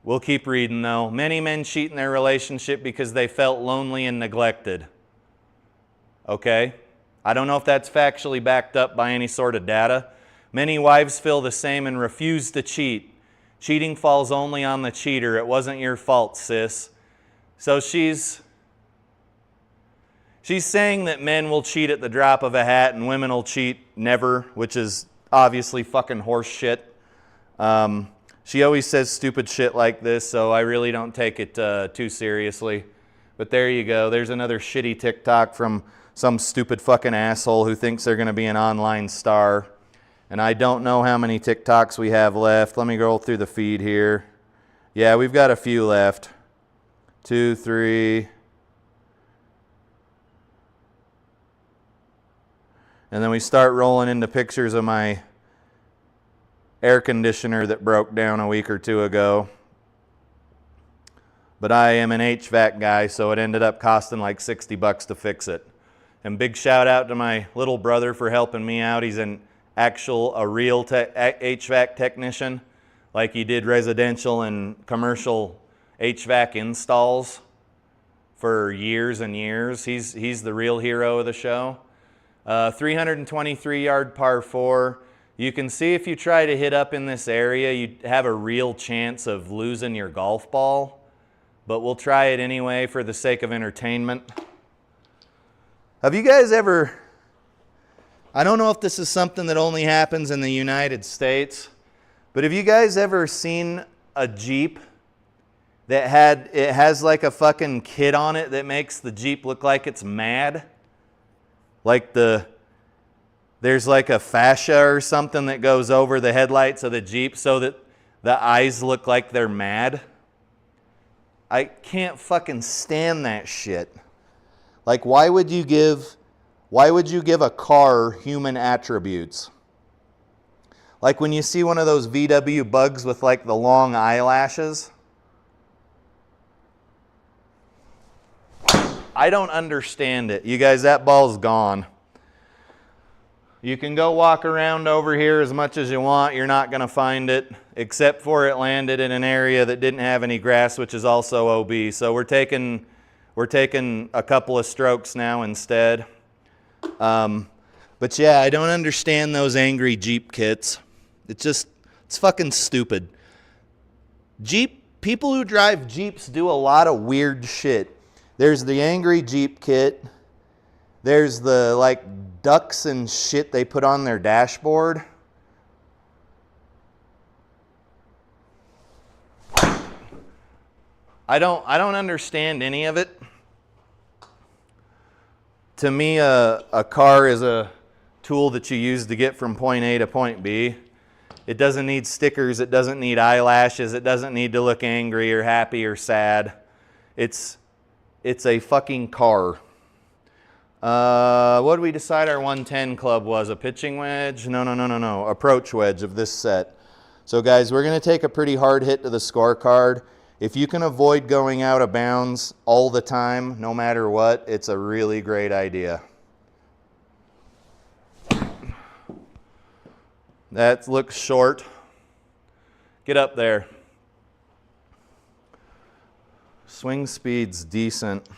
We'll keep reading though. Many men cheat in their relationship because they felt lonely and neglected. Okay? I don't know if that's factually backed up by any sort of data. Many wives feel the same and refuse to cheat. Cheating falls only on the cheater. It wasn't your fault, sis. So she's saying that men will cheat at the drop of a hat and women will cheat never, which is obviously fucking horse shit. She always says stupid shit like this, so I really don't take it too seriously. But there you go. There's another shitty TikTok from some stupid fucking asshole who thinks they're going to be an online star. And I don't know how many TikToks we have left. Let me go through the feed here. Yeah, we've got a few left. 2, 3. And then we start rolling into pictures of my air conditioner that broke down a week or two ago. But I am an HVAC guy, so it ended up costing like $60 to fix it. And big shout out to my little brother for helping me out. He's a real HVAC technician. Like he did residential and commercial HVAC installs for years and years. He's the real hero of the show. 323-yard par 4. You can see if you try to hit up in this area, you have a real chance of losing your golf ball. But we'll try it anyway for the sake of entertainment. Have you guys ever, I don't know if this is something that only happens in the United States, but have you guys ever seen a Jeep that has like a fucking kit on it that makes the Jeep look like it's mad? Like there's like a fascia or something that goes over the headlights of the Jeep so that the eyes look like they're mad. I can't fucking stand that shit. Like, why would you give a car human attributes? Like when you see one of those VW bugs with like the long eyelashes. I don't understand it. You guys, that ball's gone. You can go walk around over here as much as you want. You're not going to find it, except for it landed in an area that didn't have any grass, which is also OB. So we're taking a couple of strokes now instead. But yeah, I don't understand those angry Jeep kits. It's fucking stupid. People who drive Jeeps do a lot of weird shit. There's the angry Jeep kit. There's the like ducks and shit they put on their dashboard. I don't understand any of it. To me, a car is a tool that you use to get from point A to point B. It doesn't need stickers. It doesn't need eyelashes. It doesn't need to look angry or happy or sad. It's a fucking car. What did we decide our 110 club was? A pitching wedge? No. Approach wedge of this set. So guys, we're going to take a pretty hard hit to the scorecard. If you can avoid going out of bounds all the time, no matter what, it's a really great idea. That looks short. Get up there. Swing speed's decent.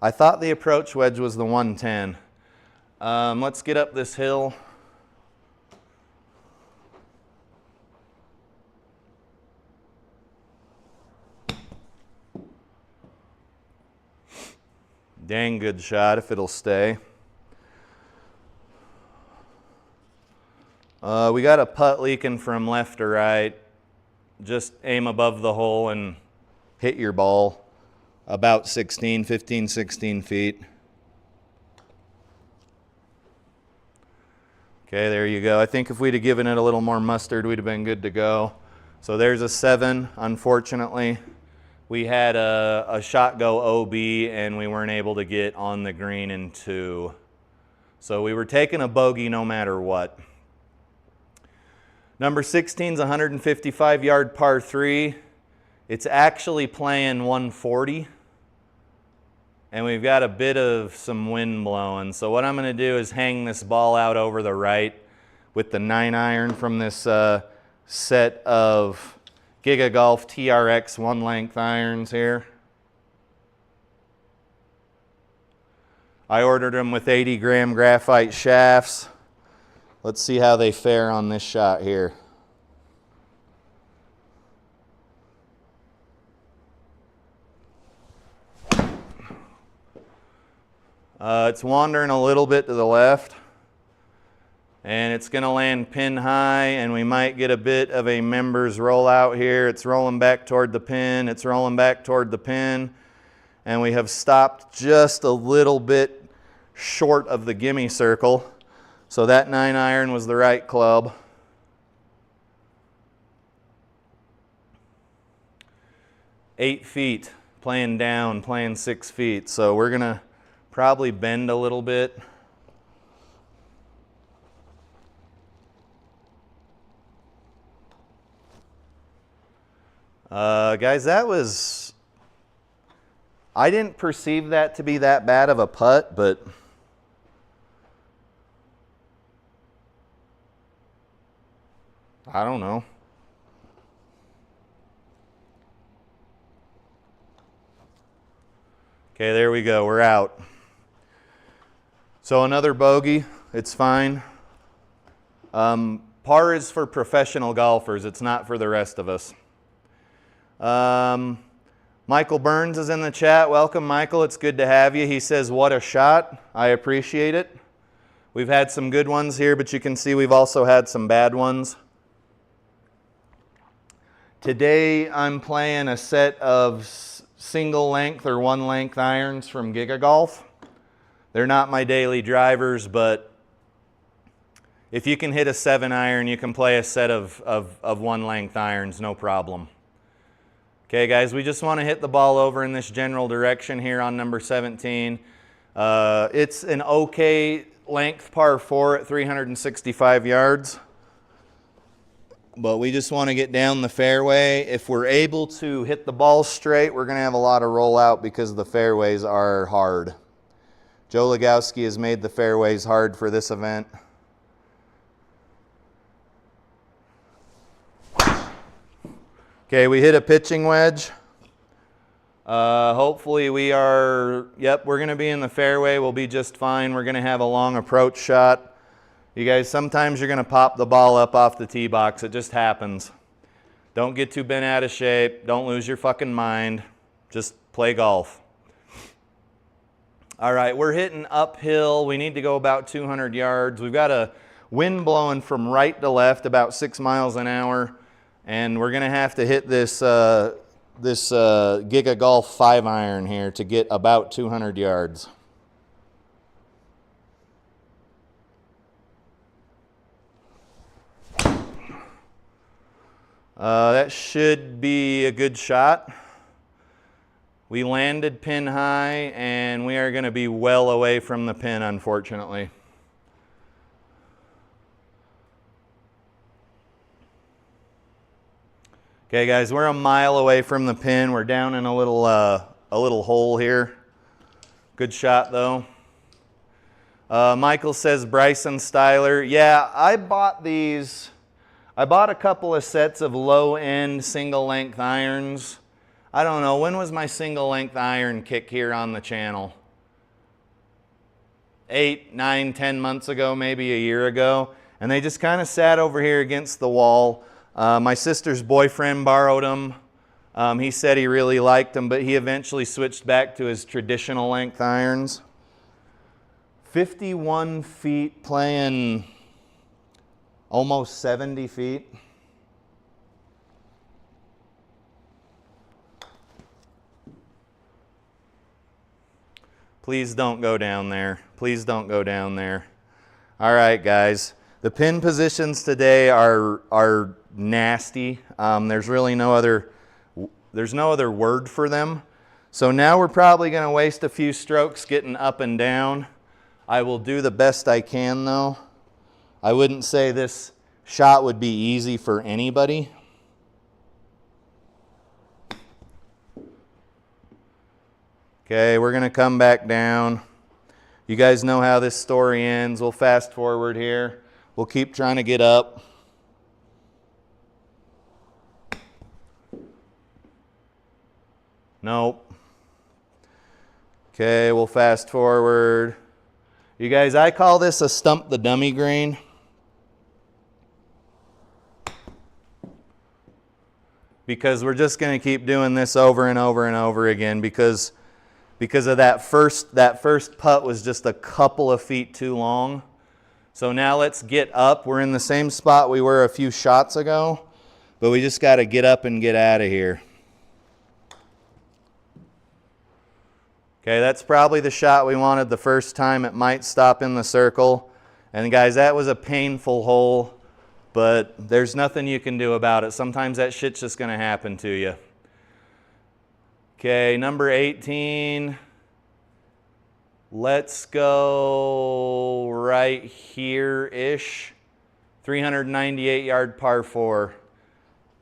I thought the approach wedge was the 110. Let's get up this hill. Dang good shot if it'll stay. We got a putt leaking from left to right. just aim above the hole and hit your ball about 15, 16 feet. Okay, there you go. I think if we'd have given it a little more mustard, we'd have been good to go. So there's a 7, unfortunately. We had a shot go OB and we weren't able to get on the green in 2. So we were taking a bogey no matter what. Number 16 is a 155-yard par 3. It's actually playing 140. And we've got a bit of some wind blowing. So what I'm going to do is hang this ball out over the right with the 9-iron from this set of GigaGolf TRX 1-length irons here. I ordered them with 80-gram graphite shafts. Let's see how they fare on this shot here. It's wandering a little bit to the left, and it's going to land pin high, and we might get a bit of a members rollout here. It's rolling back toward the pin. It's rolling back toward the pin, and we have stopped just a little bit short of the gimme circle. So that 9-iron was the right club. Eight feet, playing down, playing 6 feet. So we're going to probably bend a little bit. Guys, I didn't perceive that to be that bad of a putt, but I don't know. Okay, there we go. We're out. So another bogey. It's fine. Par is for professional golfers. It's not for the rest of us. Michael Burns is in the chat. Welcome, Michael. It's good to have you. He says, what a shot. I appreciate it. We've had some good ones here, but you can see we've also had some bad ones. Today I'm playing a set of single length or 1-length irons from GigaGolf. They're not my daily drivers, but if you can hit a 7-iron, you can play a set of 1-length irons, no problem. Okay, guys, we just want to hit the ball over in this general direction here on number 17. It's an okay length par 4 at 365 yards. But we just want to get down the fairway. If we're able to hit the ball straight, we're going to have a lot of rollout because the fairways are hard. Joe Legowski has made the fairways hard for this event. Okay, we hit a pitching wedge. Hopefully we are, we're going to be in the fairway. We'll be just fine. We're going to have a long approach shot. You guys, sometimes you're going to pop the ball up off the tee box. It just happens. Don't get too bent out of shape. Don't lose your fucking mind. Just play golf. All right, we're hitting uphill. We need to go about 200 yards. We've got a wind blowing from right to left about 6 miles an hour. And we're going to have to hit this, GigaGolf 5-iron here to get about 200 yards. That should be a good shot. We landed pin high, and we are going to be well away from the pin, unfortunately. Okay, guys, we're a mile away from the pin. We're down in a little hole here. Good shot, though. Michael says Bryson Styler. Yeah, I bought these. I bought a couple of sets of low-end single-length irons. I don't know, when was my single-length iron kick here on the channel? 8, 9, 10 months ago, maybe a year ago. And they just kind of sat over here against the wall. My sister's boyfriend borrowed them. He said he really liked them, but he eventually switched back to his traditional length irons. 51 feet playing almost 70 feet. Please don't go down there. Please don't go down there. All right, guys. The pin positions today are nasty. There's really no other word for them. So now we're probably going to waste a few strokes getting up and down. I will do the best I can though. I wouldn't say this shot would be easy for anybody. Okay, we're going to come back down. You guys know how this story ends. We'll fast forward here. We'll keep trying to get up. Nope. Okay, we'll fast forward. You guys, I call this a stump the dummy green. Because we're just going to keep doing this over and over and over again because of that first putt was just a couple of feet too long. So now let's get up. We're in the same spot we were a few shots ago, but we just got to get up and get out of here. Okay, that's probably the shot we wanted the first time. It might stop in the circle. And guys, that was a painful hole, but there's nothing you can do about it. Sometimes that shit's just going to happen to you. Okay, number 18. Let's go right here-ish. 398-yard par 4.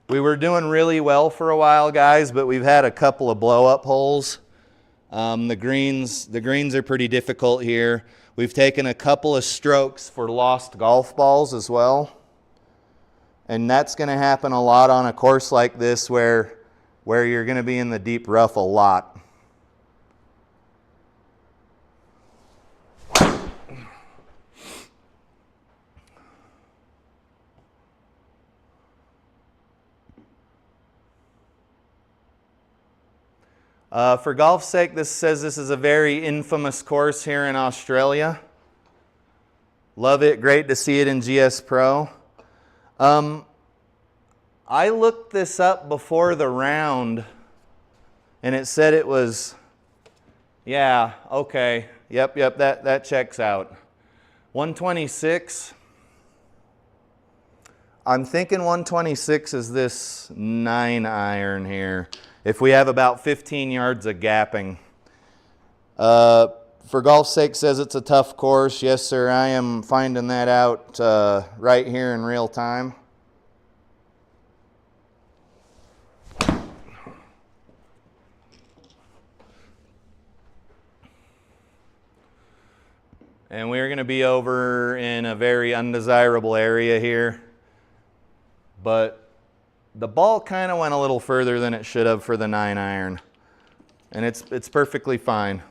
We were doing really well for a while, guys, but we've had a couple of blow-up holes. The greens are pretty difficult here. We've taken a couple of strokes for lost golf balls as well. And that's going to happen a lot on a course like this where you're going to be in the deep rough a lot. For golf's sake, this says this is a very infamous course here in Australia. Love it. Great to see it in GSPro. I looked this up before the round, and it said it was, yeah, okay. Yep, that checks out. 126. I'm thinking 126 is this 9-iron here. If we have about 15 yards of gapping. For golf's sake says it's a tough course. Yes, sir, I am finding that out right here in real time. And we're going to be over in a very undesirable area here. But the ball kind of went a little further than it should have for the 9-iron. And it's perfectly fine.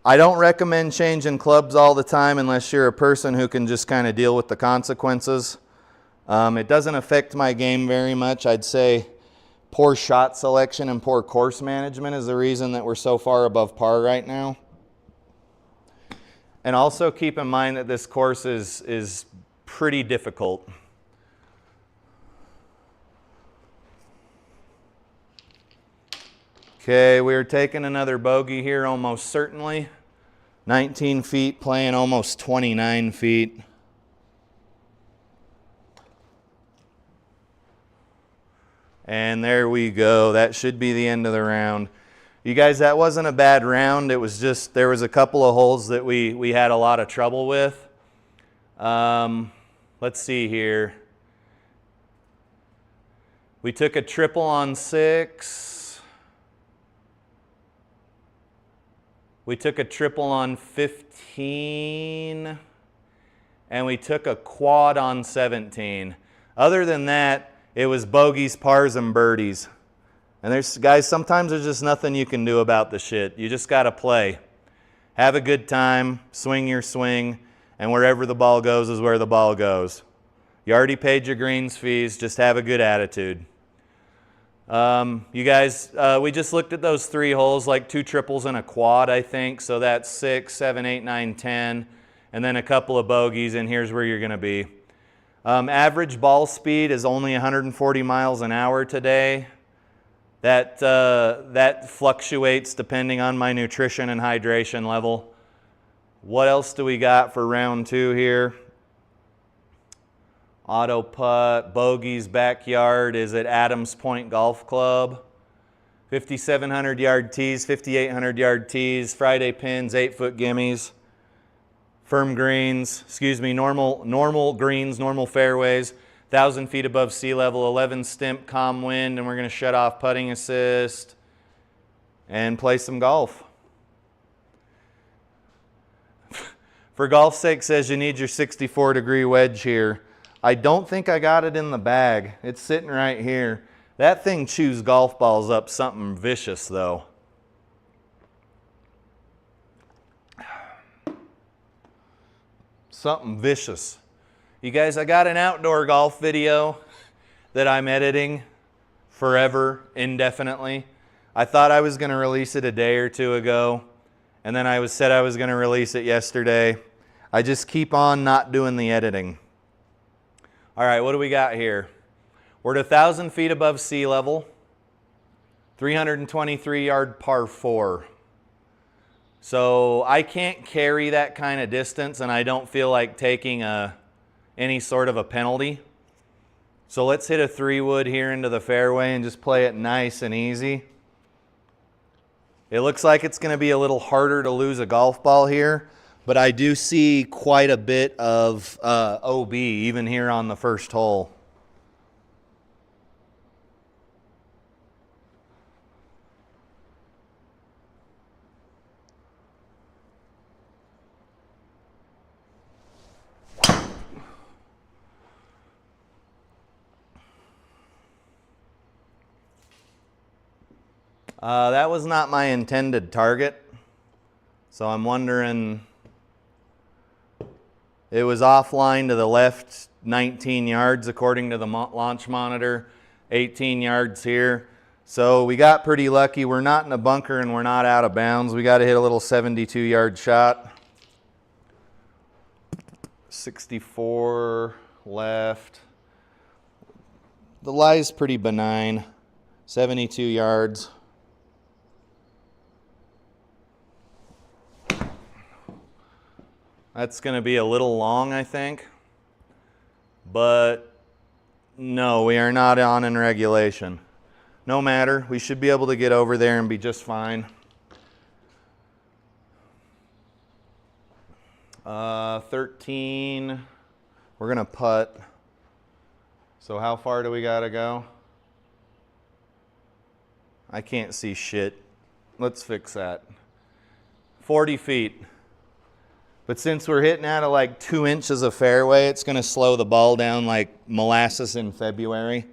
I don't recommend changing clubs all the time unless you're a person who can just kind of deal with the consequences. It doesn't affect my game very much. I'd say poor shot selection and poor course management is the reason that we're so far above par right now. And also keep in mind that this course is pretty difficult. Okay, we're taking another bogey here almost certainly. 19 feet, playing almost 29 feet. And there we go. That should be the end of the round. You guys, that wasn't a bad round. It was just, there was a couple of holes that we had a lot of trouble with. Let's see here. We took a triple on 6. We took a triple on 15. And we took a quad on 17. Other than that, it was bogeys, pars, and birdies. And there's, guys, sometimes there's just nothing you can do about the shit. You just got to play. Have a good time, swing your swing, and wherever the ball goes is where the ball goes. You already paid your greens fees, just have a good attitude. You guys, we just looked at those 3 holes, like 2 triples and a quad, I think. So that's 6, 7, 8, 9, 10, and then a couple of bogeys, and here's where you're going to be. Average ball speed is only 140 miles an hour today. That fluctuates depending on my nutrition and hydration level. What else do we got for round 2 here? Auto putt, Bogey's Backyard is at Adams Point Golf Club. 5,700 yard tees, 5,800 yard tees, Friday pins, 8-foot gimmies, firm greens, normal greens, normal fairways, 1,000 feet above sea level, 11 stimp, calm wind, and we're going to shut off putting assist and play some golf. For golf's sake says you need your 64-degree wedge here. I don't think I got it in the bag. It's sitting right here. That thing chews golf balls up something vicious, though. Something vicious. You guys, I got an outdoor golf video that I'm editing forever, indefinitely. I thought I was going to release it a day or two ago, and then I said I was going to release it yesterday. I just keep on not doing the editing. All right, what do we got here? We're at 1,000 feet above sea level, 323-yard par 4. So I can't carry that kind of distance, and I don't feel like taking any sort of a penalty. So let's hit a 3-wood here into the fairway and just play it nice and easy. It looks like it's going to be a little harder to lose a golf ball here, but I do see quite a bit of OB even here on the first hole. That was not my intended target, so I'm wondering, it was offline to the left 19 yards according to the launch monitor, 18 yards here. So we got pretty lucky. We're not in a bunker and we're not out of bounds. We got to hit a little 72-yard shot. 64 left. The lie's pretty benign, 72 yards. That's going to be a little long, I think. But no, we are not on in regulation. No matter, we should be able to get over there and be just fine. 13, we're going to putt. So how far do we got to go? I can't see shit. Let's fix that. 40 feet. But since we're hitting out of like 2 inches of fairway, it's going to slow the ball down like molasses in February.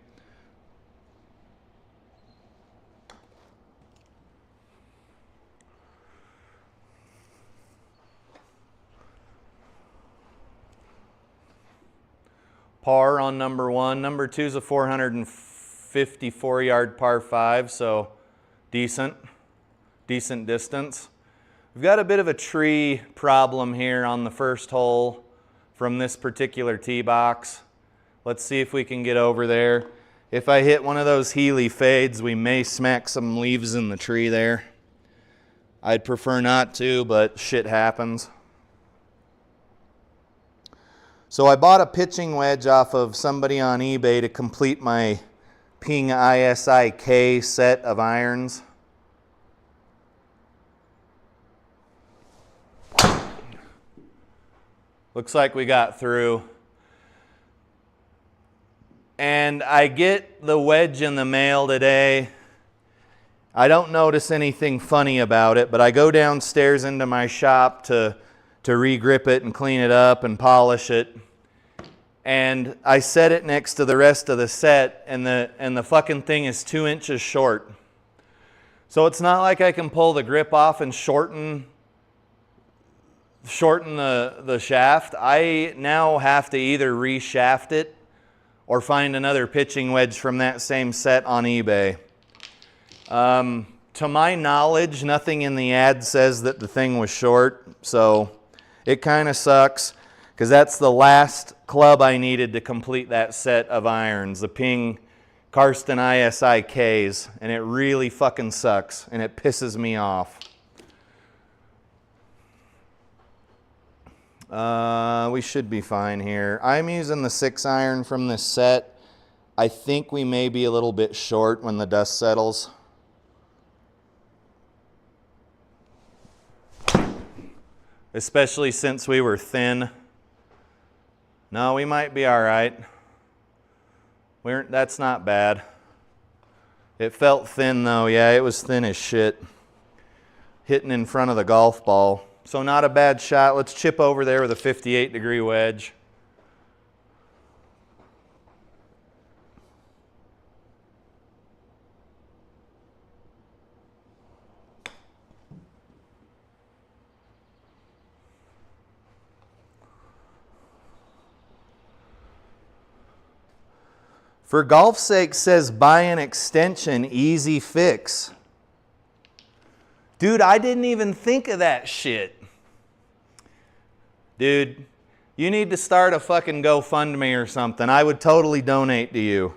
Par on number 1. Number 2 is a 454-yard par 5, so decent distance. We've got a bit of a tree problem here on the first hole from this particular tee box. Let's see if we can get over there. If I hit one of those Healy fades, we may smack some leaves in the tree there. I'd prefer not to, but shit happens. So I bought a pitching wedge off of somebody on eBay to complete my Ping ISIK set of irons. Looks like we got through. And I get the wedge in the mail today. I don't notice anything funny about it, but I go downstairs into my shop to re-grip it and clean it up and polish it. And I set it next to the rest of the set, and the fucking thing is 2 inches short. So it's not like I can pull the grip off and shorten the shaft. I now have to either re-shaft it or find another pitching wedge from that same set on eBay. To my knowledge, nothing in the ad says that the thing was short, so it kind of sucks because that's the last club I needed to complete that set of irons, the Ping Karsten ISIKs, and it really fucking sucks, and it pisses me off. We should be fine here. I'm using the 6-iron from this set. I think we may be a little bit short when the dust settles. Especially since we were thin. No, we might be all right. That's not bad. It felt thin though. Yeah, it was thin as shit. Hitting in front of the golf ball. So not a bad shot. Let's chip over there with a 58-degree wedge. For golf's sake says buy an extension, easy fix. Dude, I didn't even think of that shit. Dude, you need to start a fucking GoFundMe or something. I would totally donate to you.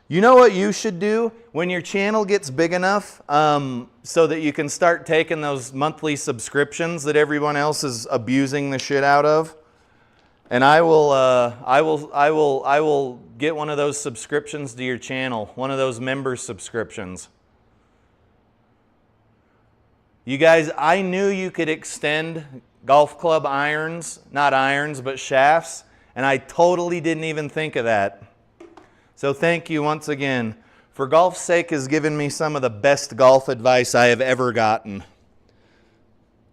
You know what you should do when your channel gets big enough so that you can start taking those monthly subscriptions that everyone else is abusing the shit out of? And I will get one of those subscriptions to your channel, one of those member subscriptions. You guys, I knew you could extend golf club irons, not irons, but shafts, and I totally didn't even think of that. So thank you once again. For golf's sake has given me some of the best golf advice I have ever gotten.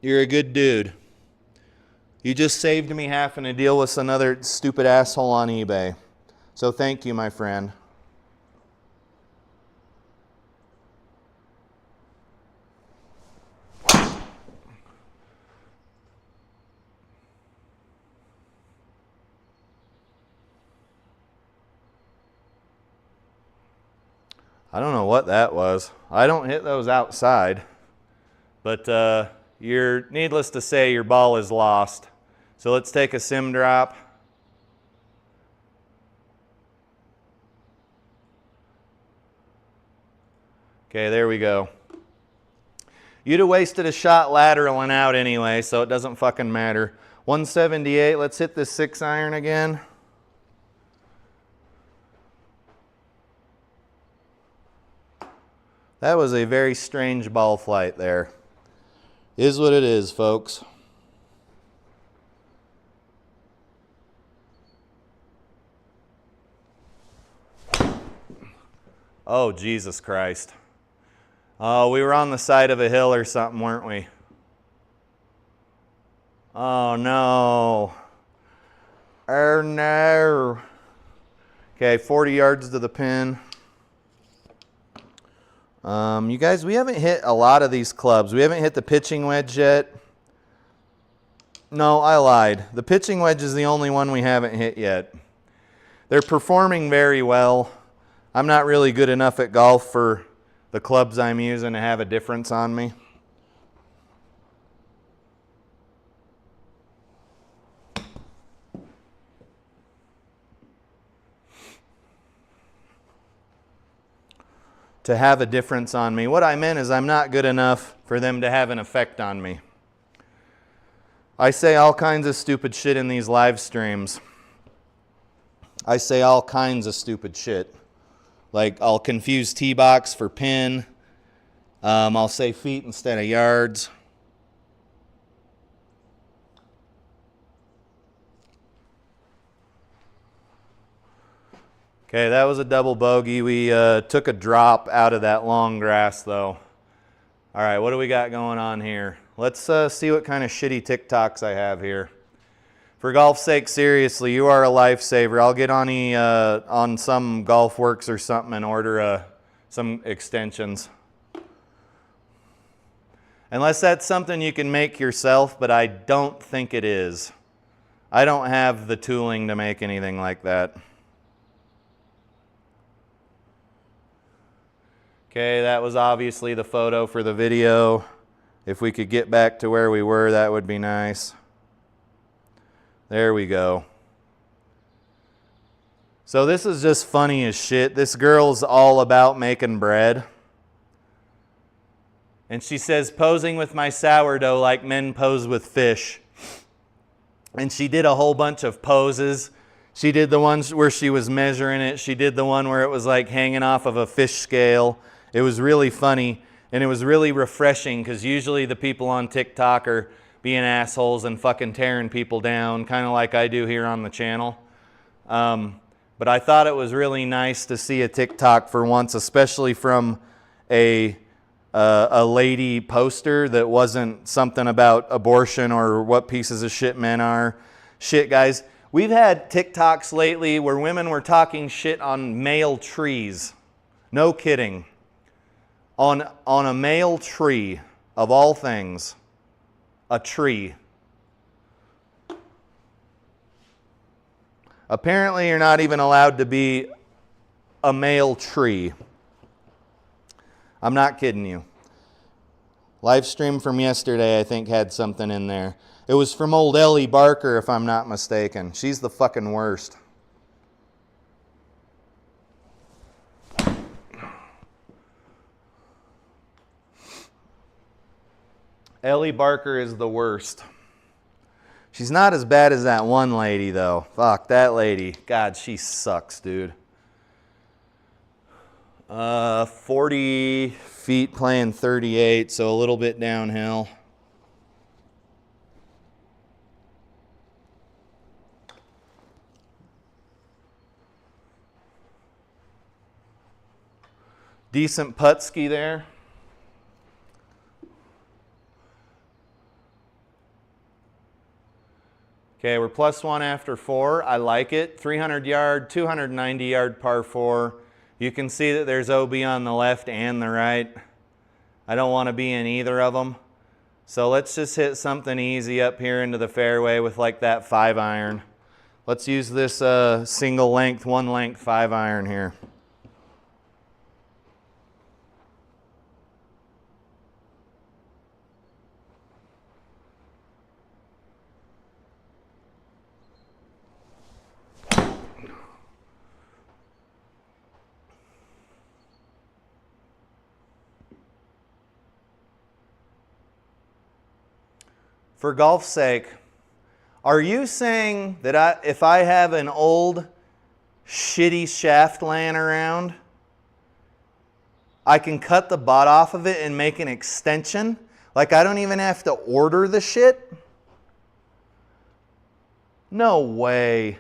You're a good dude. You just saved me having to deal with another stupid asshole on eBay. So thank you, my friend. I don't know what that was. I don't hit those outside. But needless to say, your ball is lost. So let's take a sim drop. Okay, there we go. You'd have wasted a shot lateral and out anyway, so it doesn't fucking matter. 178, let's hit this 6-iron again. That was a very strange ball flight there. Is what it is, folks. Oh, Jesus Christ. Oh, we were on the side of a hill or something, weren't we? Oh, no. Oh, no. Okay, 40 yards to the pin. You guys, we haven't hit a lot of these clubs. We haven't hit the pitching wedge yet. No, I lied. The pitching wedge is the only one we haven't hit yet. They're performing very well. I'm not really good enough at golf for the clubs I'm using to have a difference on me. To have a difference on me. What I meant is I'm not good enough for them to have an effect on me. I say all kinds of stupid shit in these live streams. I say all kinds of stupid shit. Like I'll confuse tee box for pin. I'll say feet instead of yards. Okay, that was a double bogey. We took a drop out of that long grass though. All right, what do we got going on here? Let's see what kind of shitty TikToks I have here. For golf's sake, seriously, you are a lifesaver. I'll get on some Golf Works or something and order some extensions. Unless that's something you can make yourself, but I don't think it is. I don't have the tooling to make anything like that. Okay, that was obviously the photo for the video. If we could get back to where we were, that would be nice. There we go. So this is just funny as shit. This girl's all about making bread. And she says, posing with my sourdough like men pose with fish. And she did a whole bunch of poses. She did the ones where she was measuring it. She did the one where it was like hanging off of a fish scale. It was really funny. And it was really refreshing because usually the people on TikTok are being assholes and fucking tearing people down, kind of like I do here on the channel. But I thought it was really nice to see a TikTok for once, especially from a lady poster that wasn't something about abortion or what pieces of shit men are. Shit, guys. We've had TikToks lately where women were talking shit on male trees. No kidding. On a male tree, of all things. A tree. Apparently you're not even allowed to be a male tree. I'm not kidding you. Live stream from yesterday I think had something in there. It was from old Ellie Barker if I'm not mistaken. She's the fucking worst. Ellie Barker is the worst. She's not as bad as that one lady, though. Fuck, that lady. God, she sucks, dude. 40 feet playing 38, so a little bit downhill. Decent putt-ski there. Okay, we're +1 after 4. I like it. 300 yard, 290 yard par 4. You can see that there's OB on the left and the right. I don't want to be in either of them. So let's just hit something easy up here into the fairway with like that 5-iron. Let's use this single length, 1 length 5-iron here. For golf's sake, are you saying that if I have an old shitty shaft laying around, I can cut the butt off of it and make an extension? Like I don't even have to order the shit? No way.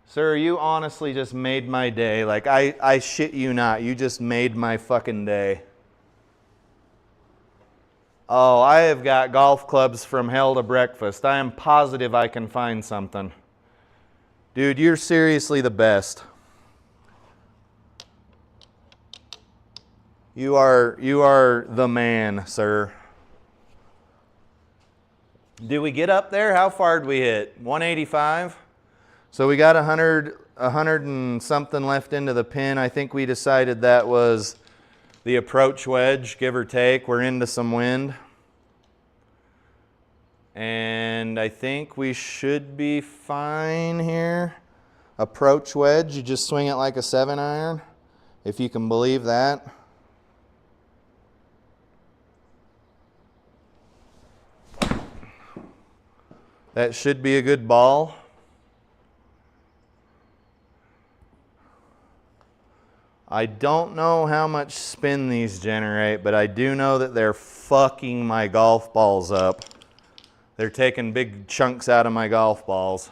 Sir, you honestly just made my day. Like I shit you not. You just made my fucking day. Oh, I have got golf clubs from hell to breakfast. I am positive I can find something. Dude, you're seriously the best. You are the man, sir. Did we get up there? How far did we hit? 185? So we got 100 and something left into the pin. I think we decided that was the approach wedge, give or take. We're into some wind. And I think we should be fine here. Approach wedge, you just swing it like a 7-iron, if you can believe that. That should be a good ball. I don't know how much spin these generate, but I do know that they're fucking my golf balls up. They're taking big chunks out of my golf balls.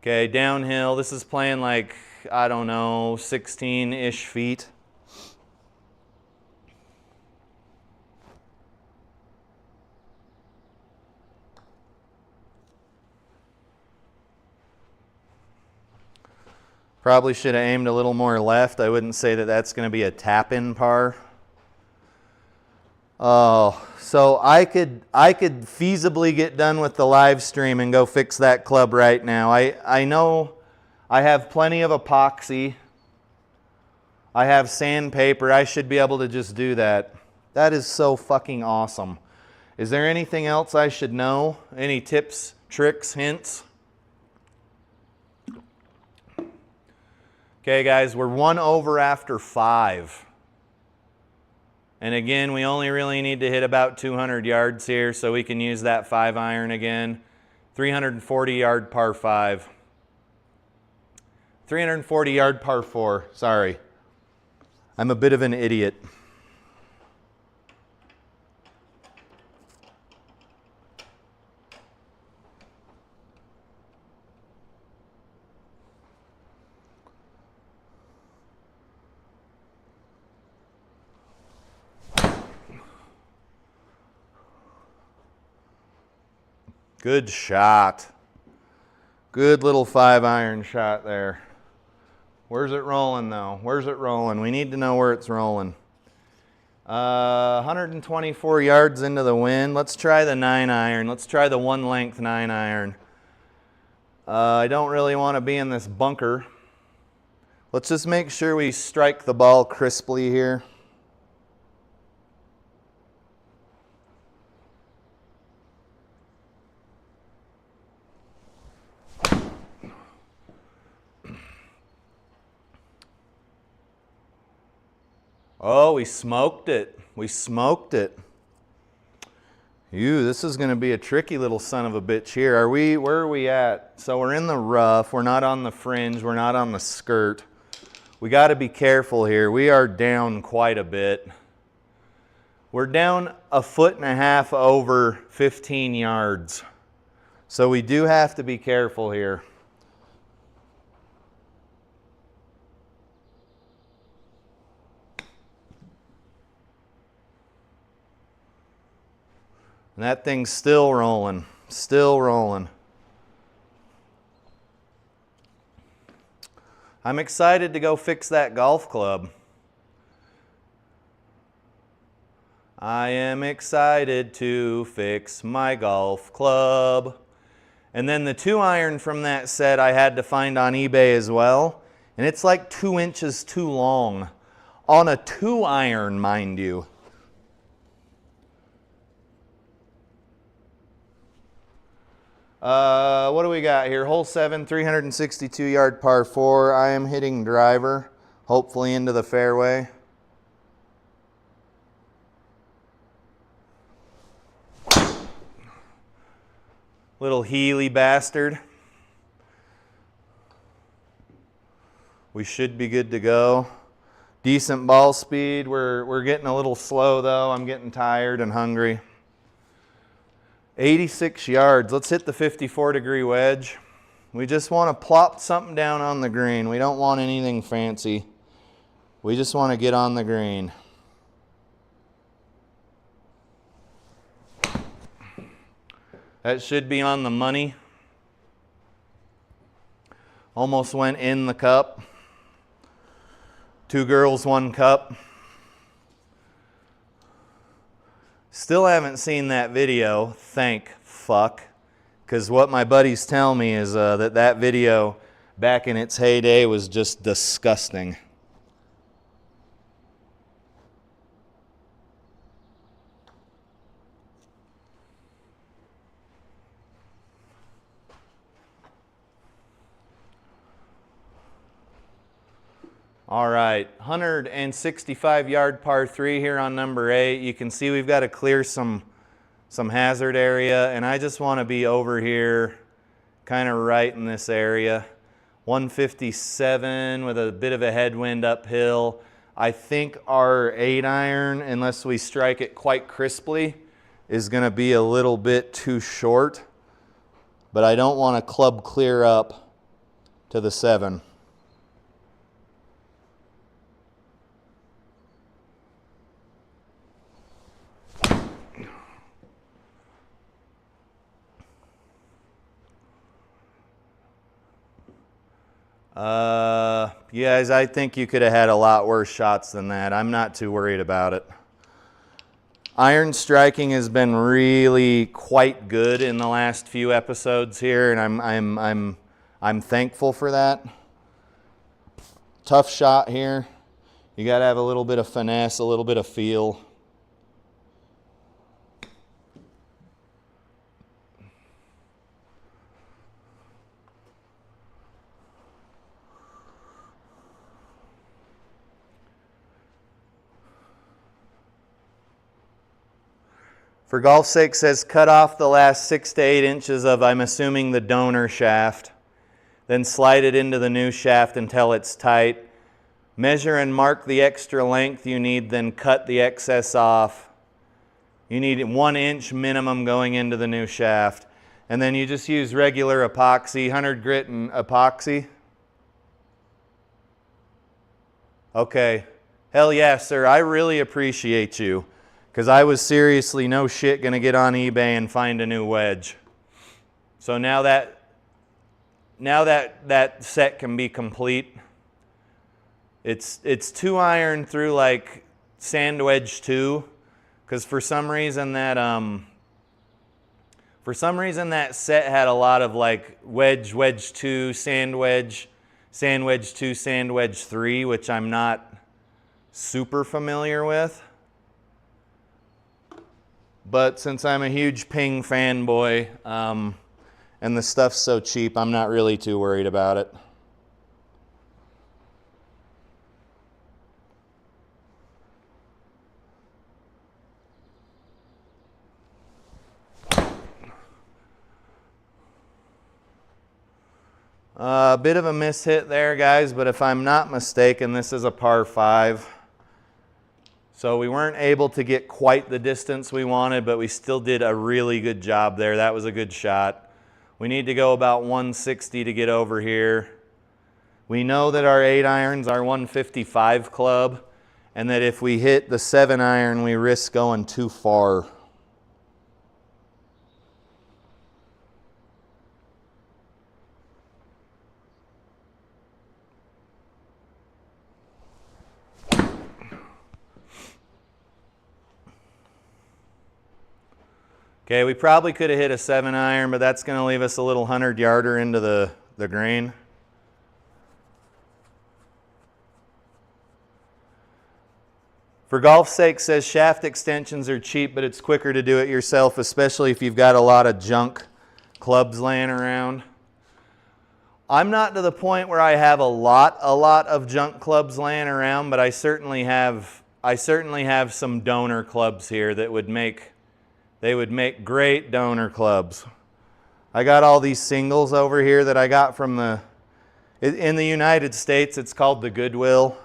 Okay, downhill. This is playing like, I don't know, 16-ish feet. Probably should have aimed a little more left. I wouldn't say that that's going to be a tap-in par. Oh, so I could feasibly get done with the live stream and go fix that club right now. I know I have plenty of epoxy. I have sandpaper. I should be able to just do that. That is so fucking awesome. Is there anything else I should know? Any tips tricks, hints. Okay, guys, we're 1 over after 5. And again, we only really need to hit about 200 yards here, so we can use that 5-iron again. 340-yard par 5. 340-yard par 4, sorry. I'm a bit of an idiot. Good shot. Good little 5-iron shot there. Where's it rolling though? Where's it rolling? We need to know where it's rolling. 124 yards into the wind. Let's try the 9-iron. Let's try the 1-length 9-iron. I don't really want to be in this bunker. Let's just make sure we strike the ball crisply here. Oh, we smoked it. We smoked it. Ew, this is going to be a tricky little son of a bitch here. Where are we at? So we're in the rough. We're not on the fringe. We're not on the skirt. We got to be careful here. We are down quite a bit. We're down 1.5 feet over 15 yards. So we do have to be careful here. And that thing's still rolling, still rolling. I'm excited to go fix that golf club. I am excited to fix my golf club. And then the 2-iron from that set I had to find on eBay as well. And it's like 2 inches too long. On a 2-iron, mind you. What do we got here? Hole 7, 362-yard par 4. I am hitting driver, hopefully into the fairway. Little Healy bastard. We should be good to go. Decent ball speed. We're getting a little slow though. I'm getting tired and hungry. 86 yards. Let's hit the 54-degree wedge. We just want to plop something down on the green. We don't want anything fancy. We just want to get on the green. That should be on the money. Almost went in the cup. 2 girls, 1 cup. Still haven't seen that video, thank fuck. Because what my buddies tell me is that video back in its heyday was just disgusting. All right, 165-yard par 3 here on number 8. You can see we've got to clear some hazard area, and I just want to be over here, kind of right in this area. 157 with a bit of a headwind uphill. I think our 8-iron, unless we strike it quite crisply, is going to be a little bit too short, but I don't want to club clear up to the 7. You guys, I think you could have had a lot worse shots than that. I'm not too worried about it. Iron striking has been really quite good in the last few episodes here, and I'm thankful for that. Tough shot here. You got to have a little bit of finesse, a little bit of feel. For golf's sake, says cut off the last 6 to 8 inches of, I'm assuming, the donor shaft. Then slide it into the new shaft until it's tight. Measure and mark the extra length you need, then cut the excess off. You need 1 inch minimum going into the new shaft. And then you just use regular epoxy, 100 grit and epoxy. Okay. Hell yeah, sir. I really appreciate you. Because I was seriously, no shit, going to get on eBay and find a new wedge. So now that set can be complete. It's 2 iron through like sand wedge 2, because for some reason that set had a lot of like wedge 2, sand wedge 2, sand wedge 3, which I'm not super familiar with. But since I'm a huge Ping fanboy, and the stuff's so cheap, I'm not really too worried about it. A bit of a mishit there, guys, but if I'm not mistaken, this is a par 5. So we weren't able to get quite the distance we wanted, but we still did a really good job there. That was a good shot. We need to go about 160 to get over here. We know that our 8 irons are 155 club, and that if we hit the 7 iron, we risk going too far. Okay, we probably could have hit a 7 iron, but that's going to leave us a little 100-yarder into the green. For golf's sake, says shaft extensions are cheap, but it's quicker to do it yourself, especially if you've got a lot of junk clubs laying around. I'm not to the point where I have a lot of junk clubs laying around, but I certainly have some donor clubs here that would make great donor clubs. I got all these singles over here that I got from in the United States, it's called the Goodwill.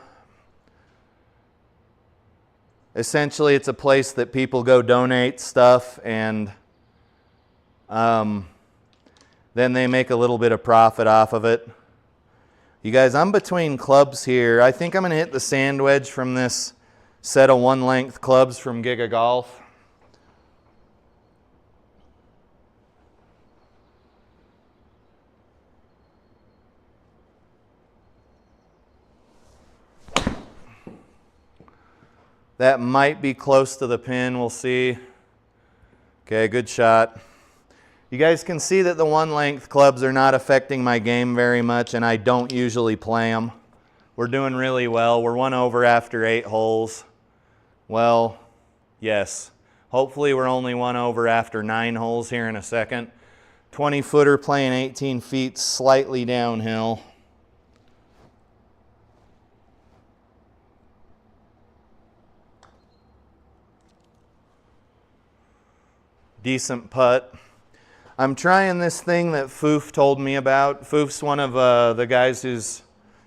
Essentially, it's a place that people go donate stuff, and then they make a little bit of profit off of it. You guys, I'm between clubs here. I think I'm going to hit the sand wedge from this set of 1-length clubs from GigaGolf. That might be close to the pin, we'll see. Okay, good shot. You guys can see that the 1-length clubs are not affecting my game very much, and I don't usually play them. We're doing really well. We're 1 over after 8 holes. Well, yes. Hopefully we're only 1 over after 9 holes here in a second. 20-footer playing 18 feet, slightly downhill. Decent putt. I'm trying this thing that Foof told me about. Foof's one of the guys who's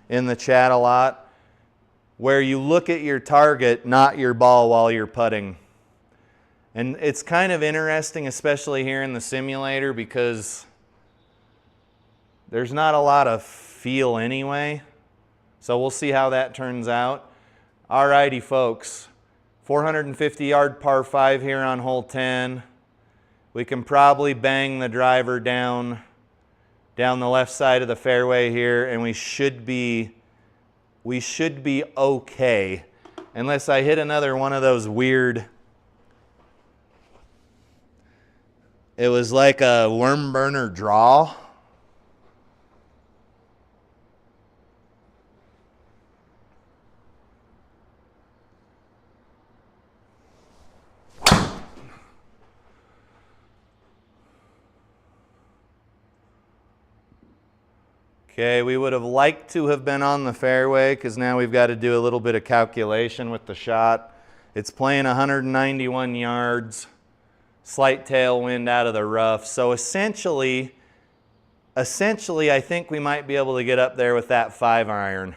in the chat a lot, where you look at your target, not your ball, while you're putting. And it's kind of interesting, especially here in the simulator, because there's not a lot of feel anyway. So we'll see how that turns out. Alrighty, folks. 450-yard par 5 here on hole 10. We can probably bang the driver down the left side of the fairway here, and we should be okay, unless I hit another one of those weird. It was like a worm burner draw. Okay, we would have liked to have been on the fairway, because now we've got to do a little bit of calculation with the shot. It's playing 191 yards. Slight tailwind out of the rough. So essentially, I think we might be able to get up there with that 5-iron.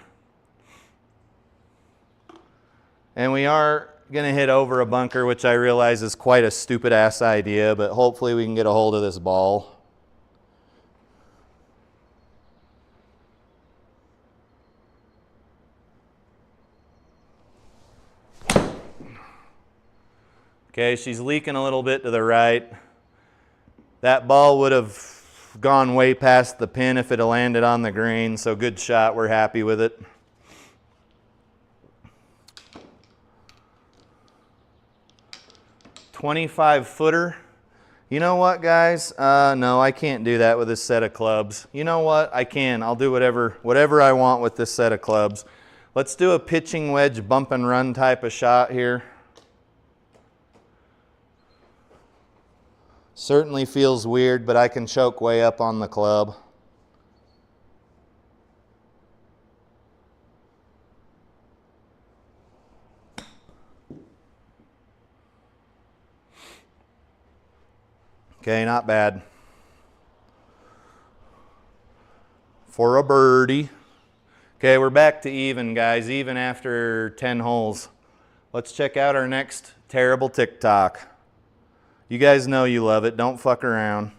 And we are going to hit over a bunker, which I realize is quite a stupid ass idea, but hopefully we can get a hold of this ball. Okay, she's leaking a little bit to the right. That ball would have gone way past the pin if it had landed on the green, so good shot, we're happy with it. $25-footer. You know what, guys? No, I can't do that with this set of clubs. You know what? I can. I'll do whatever I want with this set of clubs. Let's do a pitching wedge bump and run type of shot here. Certainly feels weird, but I can choke way up on the club. Okay, not bad. For a birdie. Okay, we're back to even, guys, even after 10 holes. Let's check out our next terrible TikTok. You guys know you love it. Don't fuck around.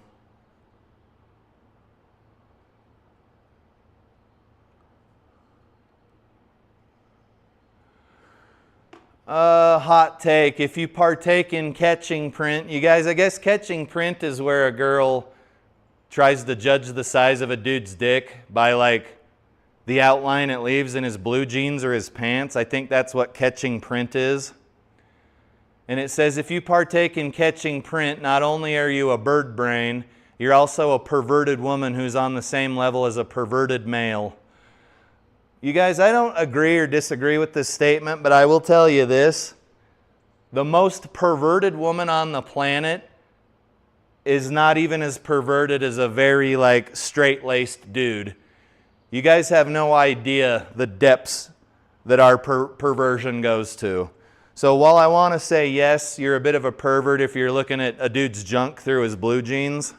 Hot take. If you partake in catching print, you guys, I guess catching print is where a girl tries to judge the size of a dude's dick by like the outline it leaves in his blue jeans or his pants. I think that's what catching print is. And it says if you partake in catching print, not only are you a bird brain, you're also a perverted woman who's on the same level as a perverted male. You guys, I don't agree or disagree with this statement, but I will tell you this. The most perverted woman on the planet is not even as perverted as a very like straight-laced dude. You guys have no idea the depths that our perversion goes to. So while I want to say yes, you're a bit of a pervert if you're looking at a dude's junk through his blue jeans,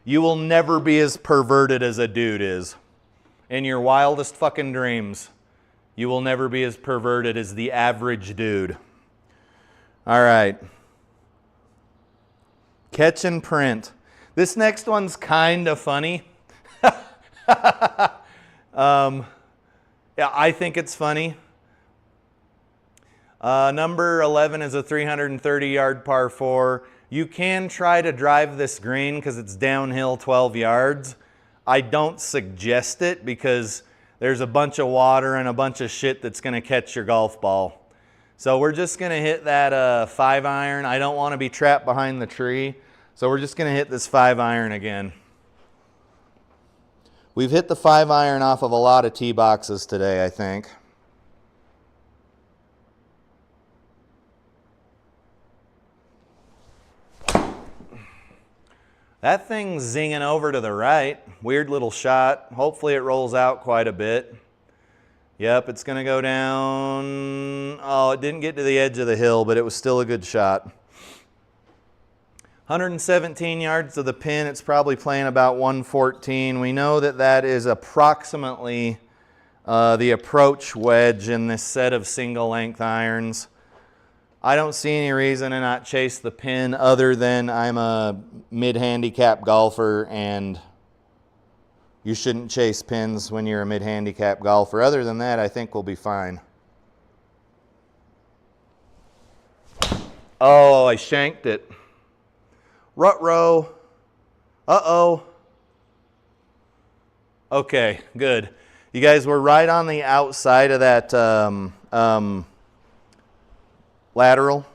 you will never be as perverted as a dude is. In your wildest fucking dreams, you will never be as perverted as the average dude. All right. Catch and print. This next one's kind of funny. Yeah, I think it's funny. Number 11 is a 330-yard par 4. You can try to drive this green because it's downhill 12 yards. I don't suggest it because there's a bunch of water and a bunch of shit that's going to catch your golf ball. So we're just going to hit that 5-iron. I don't want to be trapped behind the tree. So we're just going to hit this 5-iron again. We've hit the 5-iron off of a lot of tee boxes today, I think. That thing's zinging over to the right. Weird little shot. Hopefully it rolls out quite a bit. Yep, it's going to go down. Oh, it didn't get to the edge of the hill, but it was still a good shot. 117 yards to the pin. It's probably playing about 114. We know that that is approximately the approach wedge in this set of single length irons. I don't see any reason to not chase the pin other than I'm a mid-handicap golfer and you shouldn't chase pins when you're a mid-handicap golfer. Other than that, I think we'll be fine. Oh, I shanked it. Rut-row. Uh-oh. Okay, good. You guys were right on the outside of that lateral.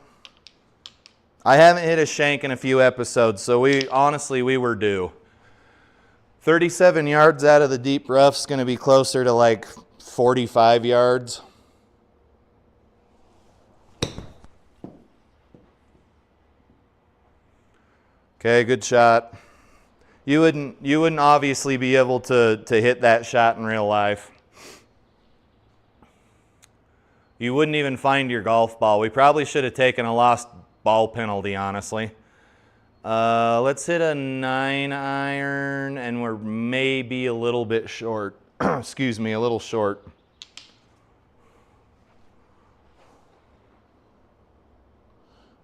I haven't hit a shank in a few episodes, so we were due. 37 yards out of the deep rough's going to be closer to like 45 yards. Okay, good shot. You wouldn't obviously be able to hit that shot in real life. You wouldn't even find your golf ball. We probably should have taken a lost ball penalty, honestly. Let's hit a 9 iron, and we're maybe a little bit short. Excuse me, a little short.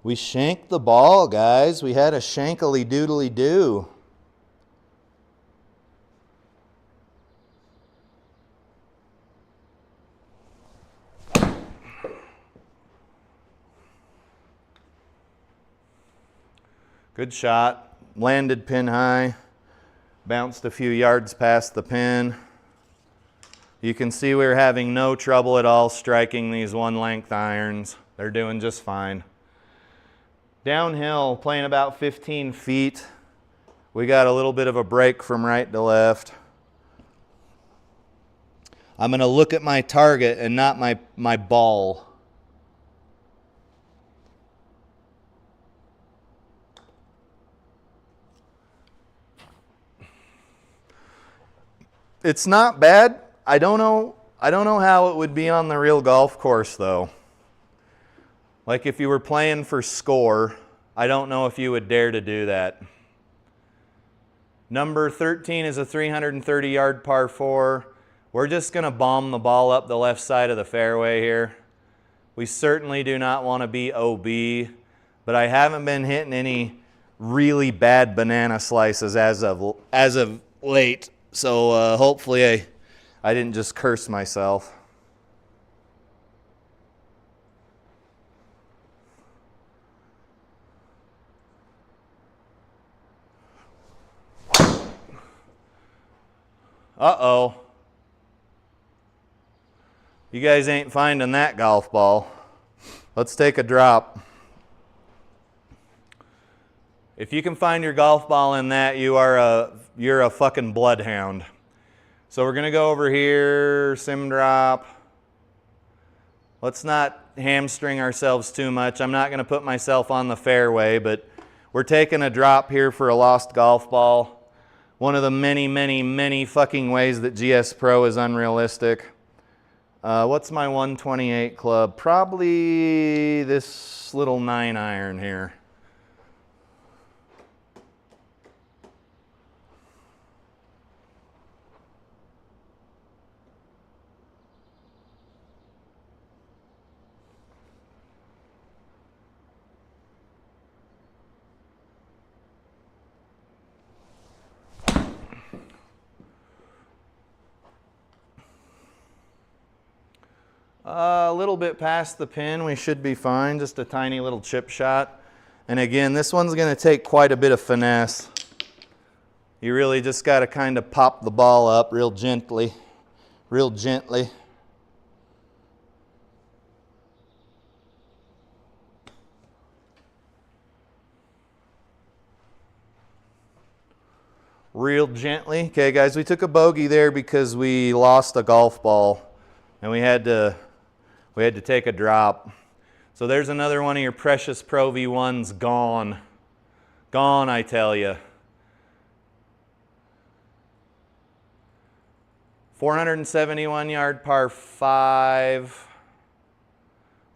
We shanked the ball, guys. We had a shankily doodly do. Good shot. Landed pin high. Bounced a few yards past the pin. You can see we're having no trouble at all striking these one length irons. They're doing just fine. Downhill, playing about 15 feet. We got a little bit of a break from right to left. I'm going to look at my target and not my ball. It's not bad. I don't know how it would be on the real golf course though. Like if you were playing for score, I don't know if you would dare to do that. Number 13 is a 330-yard par 4. We're just going to bomb the ball up the left side of the fairway here. We certainly do not want to be OB, but I haven't been hitting any really bad banana slices as of late. So hopefully I didn't just curse myself. Uh-oh. You guys ain't finding that golf ball. Let's take a drop. If you can find your golf ball in that, you're a fucking bloodhound. So we're going to go over here, sim drop. Let's not hamstring ourselves too much. I'm not going to put myself on the fairway, but we're taking a drop here for a lost golf ball. One of the many, many, many fucking ways that GSPro is unrealistic. What's my 128 club? Probably this little 9 iron here. A little bit past the pin, we should be fine. Just a tiny little chip shot. And again, this one's going to take quite a bit of finesse. You really just got to kind of pop the ball up real gently. Real gently. Real gently. Okay, guys, we took a bogey there because we lost a golf ball. And we had to take a drop. So there's another one of your precious Pro V1s gone. Gone, I tell you. 471-yard par 5.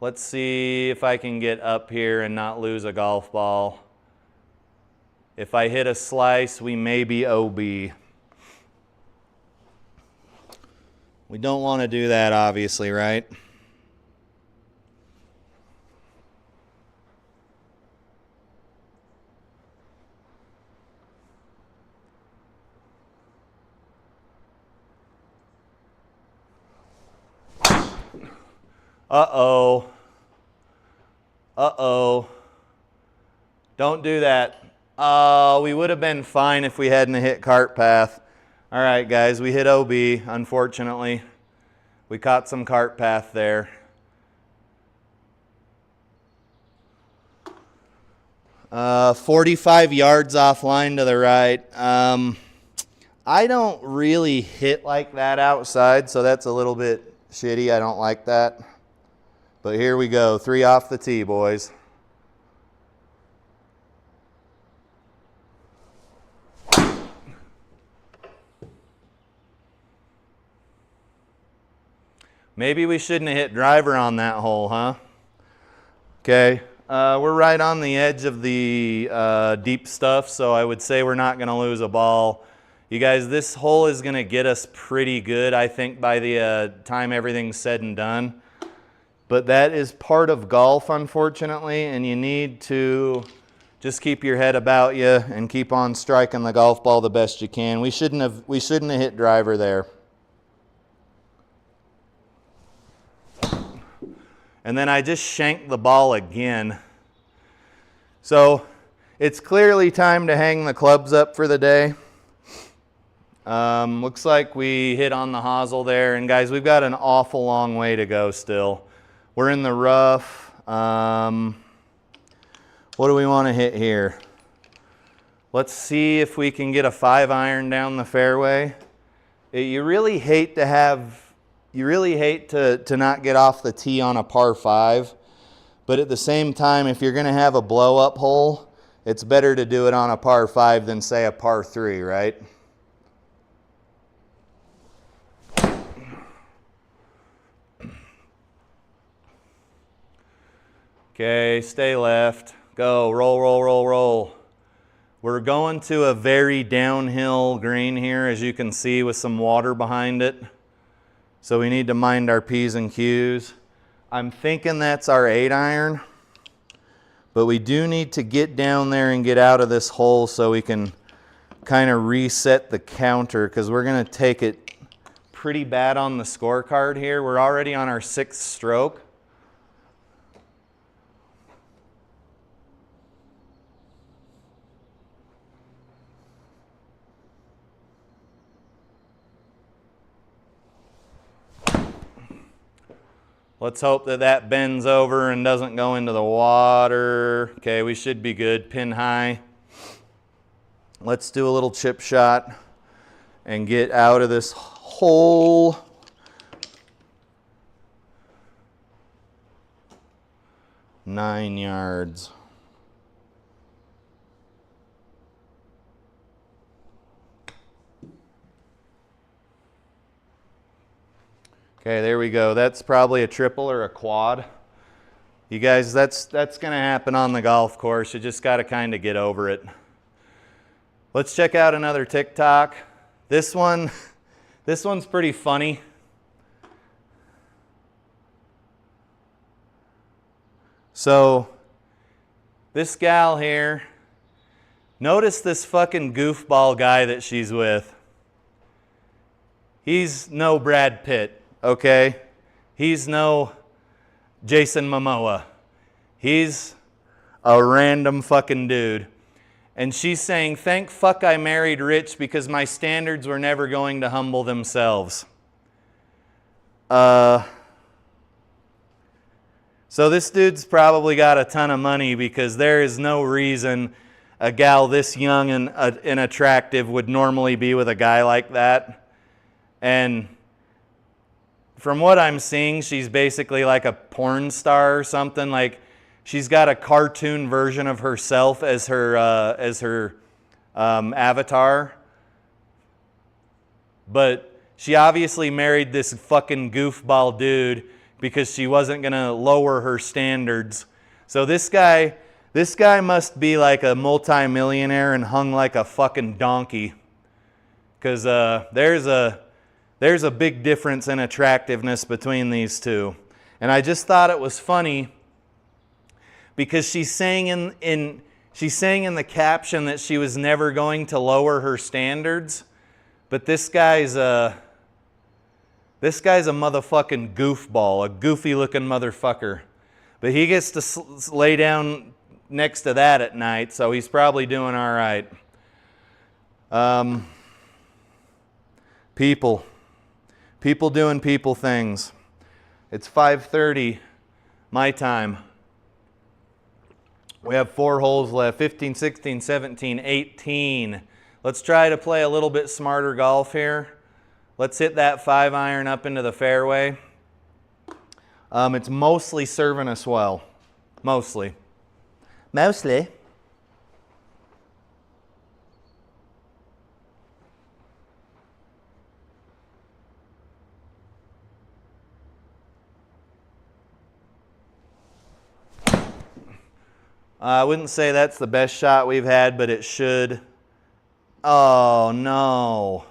Let's see if I can get up here and not lose a golf ball. If I hit a slice, we may be OB. We don't want to do that, obviously, right? Uh-oh. Uh-oh. Don't do that. We would have been fine if we hadn't hit cart path. All right, guys, we hit OB, unfortunately. We caught some cart path there. Uh, 45 yards offline to the right. I don't really hit like that outside, so that's a little bit shitty. I don't like that. But here we go. 3 off the tee, boys. Maybe we shouldn't have hit driver on that hole, huh? Okay, we're right on the edge of the deep stuff, so I would say we're not going to lose a ball. You guys, this hole is going to get us pretty good, I think, by the time everything's said and done. But that is part of golf, unfortunately, and you need to just keep your head about you and keep on striking the golf ball the best you can. We shouldn't have hit driver there. And then I just shanked the ball again. So it's clearly time to hang the clubs up for the day. Looks like we hit on the hosel there. And guys, we've got an awful long way to go still. We're in the rough. What do we want to hit here? Let's see if we can get a 5-iron down the fairway. You really hate to not get off the tee on a par 5. But at the same time, if you're going to have a blow-up hole, it's better to do it on a par 5 than, say, a par 3, right? Okay, stay left. Go, roll, roll, roll, roll. We're going to a very downhill green here, as you can see, with some water behind it. So we need to mind our P's and Q's. I'm thinking that's our 8-iron. But we do need to get down there and get out of this hole so we can kind of reset the counter, because we're going to take it pretty bad on the scorecard here. We're already on our 6th stroke. Let's hope that that bends over and doesn't go into the water. Okay, we should be good. Pin high. Let's do a little chip shot and get out of this hole. Nine yards. Okay, there we go. That's probably a triple or a quad. You guys, that's going to happen on the golf course. You just got to kind of get over it. Let's check out another TikTok. This one's pretty funny. So, this gal here, notice this fucking goofball guy that she's with. He's no Brad Pitt. Okay, he's no Jason Momoa. He's a random fucking dude. And she's saying, thank fuck I married rich because my standards were never going to humble themselves. So this dude's probably got a ton of money, because there is no reason a gal this young and attractive would normally be with a guy like that. And from what I'm seeing, she's basically like a porn star or something. Like, she's got a cartoon version of herself as her avatar. But she obviously married this fucking goofball dude because she wasn't going to lower her standards. So this guy must be like a multimillionaire and hung like a fucking donkey. Because there's a big difference in attractiveness between these two. And I just thought it was funny because she's saying in the caption that she was never going to lower her standards. But this guy's a motherfucking goofball, a goofy looking motherfucker. But he gets to lay down next to that at night, so he's probably doing all right. People doing people things. It's 5:30 my time. We have 4 holes left, 15, 16, 17, 18. Let's try to play a little bit smarter golf here. Let's hit that 5-iron up into the fairway. It's mostly serving us well. Mostly. I wouldn't say that's the best shot we've had, but it should. Oh, no.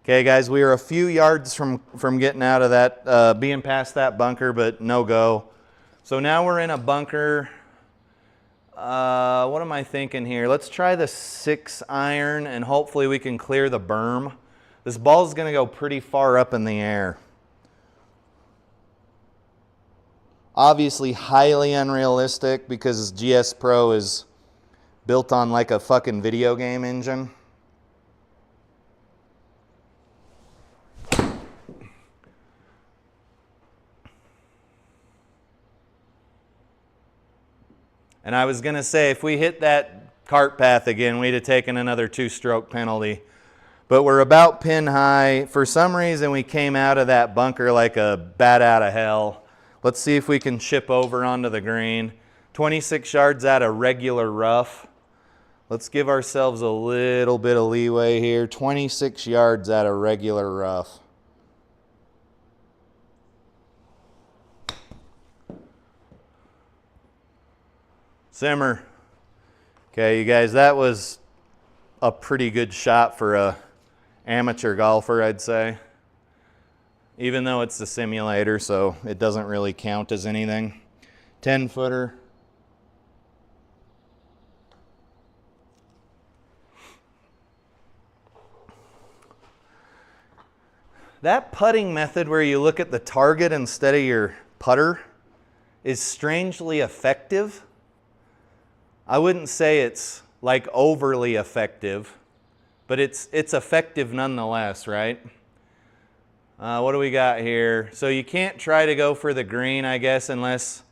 Okay, guys, we are a few yards from getting out of that, being past that bunker, but no go. So now we're in a bunker. What am I thinking here? Let's try the 6 iron, and hopefully we can clear the berm. This ball's going to go pretty far up in the air. Obviously highly unrealistic because GSPro is built on like a fucking video game engine. And I was going to say, if we hit that cart path again, we'd have taken another 2-stroke penalty. But we're about pin high. For some reason, we came out of that bunker like a bat out of hell. Let's see if we can chip over onto the green. 26 yards out of regular rough. Let's give ourselves a little bit of leeway here. 26 yards out of regular rough. Simmer. Okay, you guys, that was a pretty good shot for a amateur golfer, I'd say. Even though it's a simulator, so it doesn't really count as anything. 10-footer. That putting method where you look at the target instead of your putter is strangely effective. I wouldn't say it's like overly effective, but it's effective nonetheless, right? What do we got here? So you can't try to go for the green, I guess, unless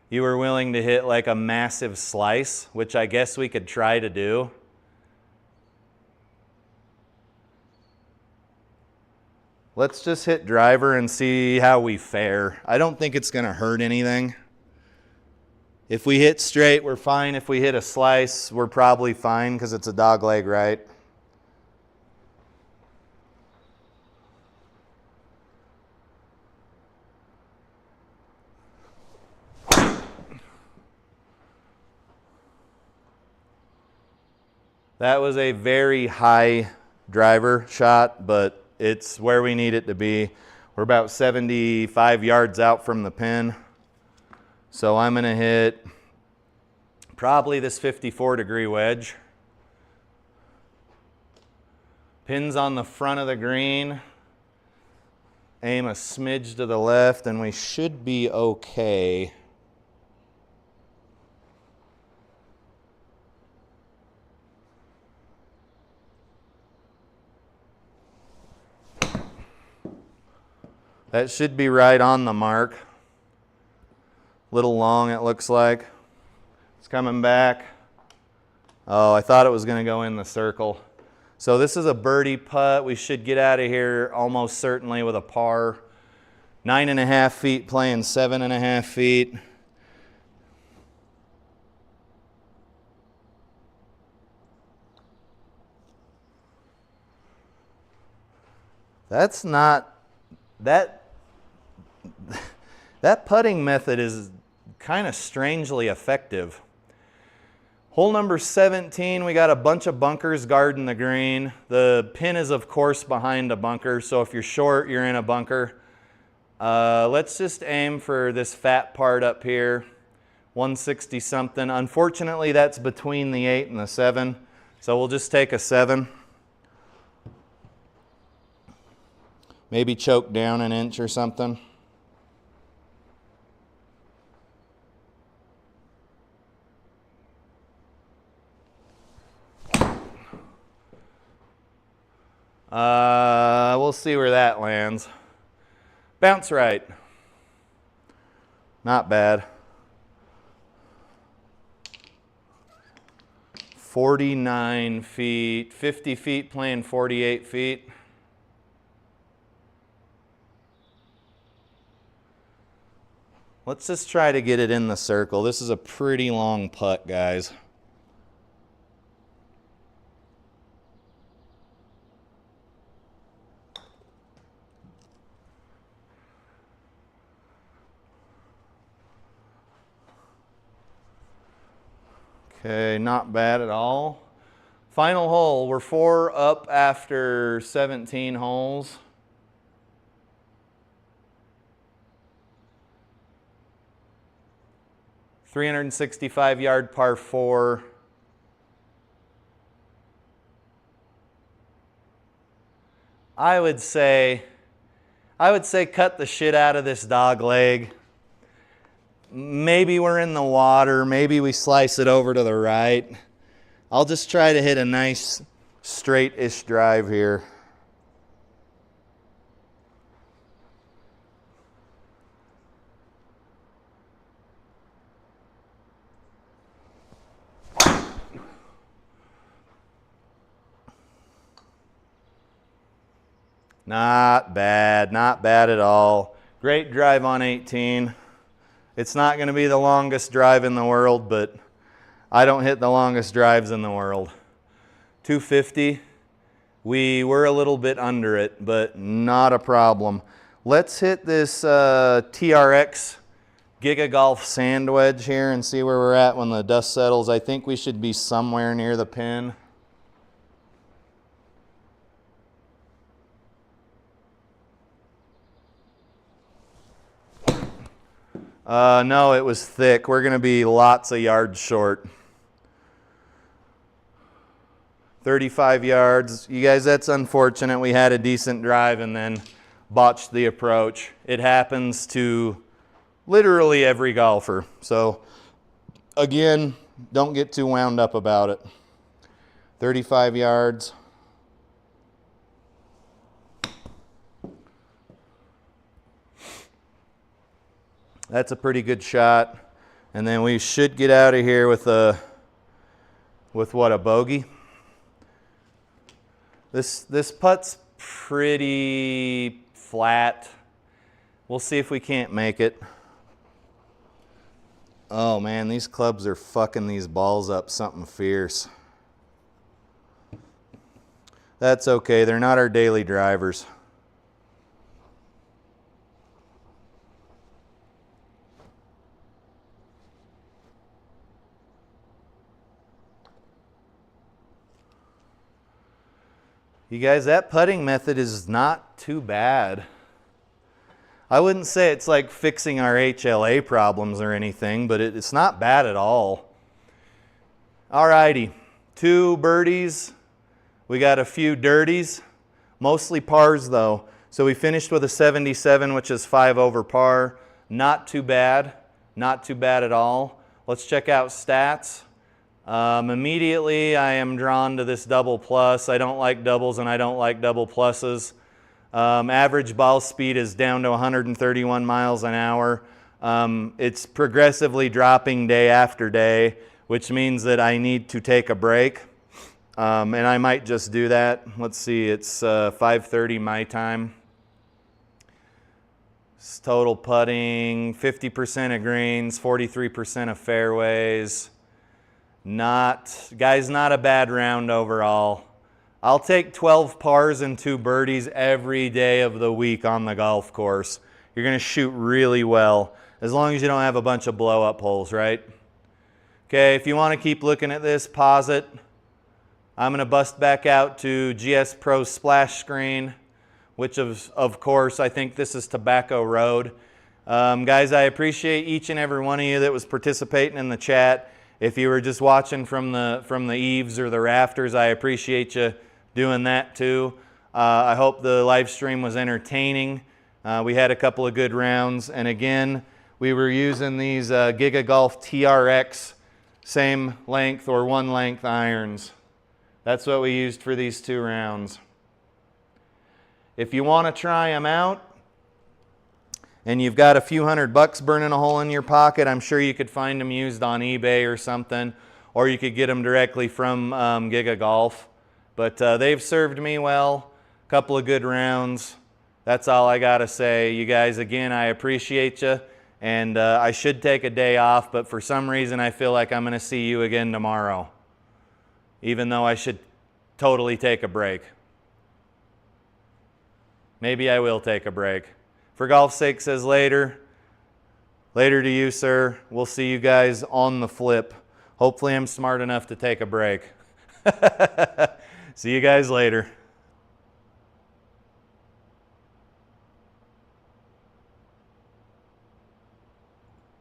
you were willing to hit like a massive slice, which I guess we could try to do. Let's just hit driver and see how we fare. I don't think it's going to hurt anything. If we hit straight, we're fine. If we hit a slice, we're probably fine because it's a dog leg, right? That was a very high driver shot, but it's where we need it to be. We're about 75 yards out from the pin. So I'm going to hit probably this 54-degree wedge. Pin's on the front of the green. Aim a smidge to the left, and we should be okay. That should be right on the mark. Little long, it looks like. It's coming back. Oh, I thought it was going to go in the circle. So this is a birdie putt. We should get out of here almost certainly with a par. 9.5 feet playing 7.5 feet. That's not, that putting method is kind of strangely effective. Hole number 17, we got a bunch of bunkers guarding the green. The pin is, of course, behind a bunker, so if you're short, you're in a bunker. Let's just aim for this fat part up here, 160 something. Unfortunately, that's between the 8 and the 7, so we'll just take a 7. Maybe choke down an inch or something. We'll see where that lands. Bounce right. Not bad. 49 feet, 50 feet playing 48 feet. Let's just try to get it in the circle. This is a pretty long putt, guys. Okay, not bad at all. Final hole, we're 4 up after 17 holes. .365-yard par 4. I would say cut the shit out of this dog leg. Maybe we're in the water, maybe we slice it over to the right. I'll just try to hit a nice straight-ish drive here. Not bad, not bad at all. Great drive on 18. It's not going to be the longest drive in the world, but I don't hit the longest drives in the world. 250. We were a little bit under it, but not a problem. Let's hit this TRX GigaGolf sand wedge here and see where we're at when the dust settles. I think we should be somewhere near the pin. No, it was thick. We're going to be lots of yards short. 35 yards. You guys, that's unfortunate. We had a decent drive and then botched the approach. It happens to literally every golfer. So, again, don't get too wound up about it. 35 yards. That's a pretty good shot. And then we should get out of here with what, a bogey? This putt's pretty flat. We'll see if we can't make it. Oh man, these clubs are fucking these balls up something fierce. That's okay, they're not our daily drivers. You guys, that putting method is not too bad. I wouldn't say it's like fixing our HLA problems or anything, but it's not bad at all. Alrighty, 2 birdies. We got a few dirties, mostly pars though. So we finished with a 77, which is 5 over par. Not too bad, not too bad at all. Let's check out stats. Immediately I am drawn to this double plus. I don't like doubles and I don't like double pluses. Average ball speed is down to 131 miles an hour. It's progressively dropping day after day, which means that I need to take a break. And I might just do that. Let's see, it's 5:30 my time. It's total putting, 50% of greens, 43% of fairways. Guys, not a bad round overall. I'll take 12 pars and 2 birdies every day of the week on the golf course. You're going to shoot really well, as long as you don't have a bunch of blow-up holes, right? Okay, if you want to keep looking at this, pause it. I'm going to bust back out to GSPro splash screen, which of course, I think this is Tobacco Road. Guys, I appreciate each and every one of you that was participating in the chat. If you were just watching from the eaves or the rafters, I appreciate you doing that too. I hope the live stream was entertaining. We had a couple of good rounds, and again, we were using these GigaGolf TRX same length or 1 length irons. That's what we used for these 2 rounds. If you want to try them out, and you've got a few $100 burning a hole in your pocket, I'm sure you could find them used on eBay or something, or you could get them directly from GigaGolf. But they've served me well. A couple of good rounds. That's all I got to say. You guys, again, I appreciate you. And I should take a day off, but for some reason I feel like I'm going to see you again tomorrow, even though I should totally take a break. Maybe I will take a break. For golf's sake says later. Later to you, sir. We'll see you guys on the flip. Hopefully I'm smart enough to take a break. See you guys later.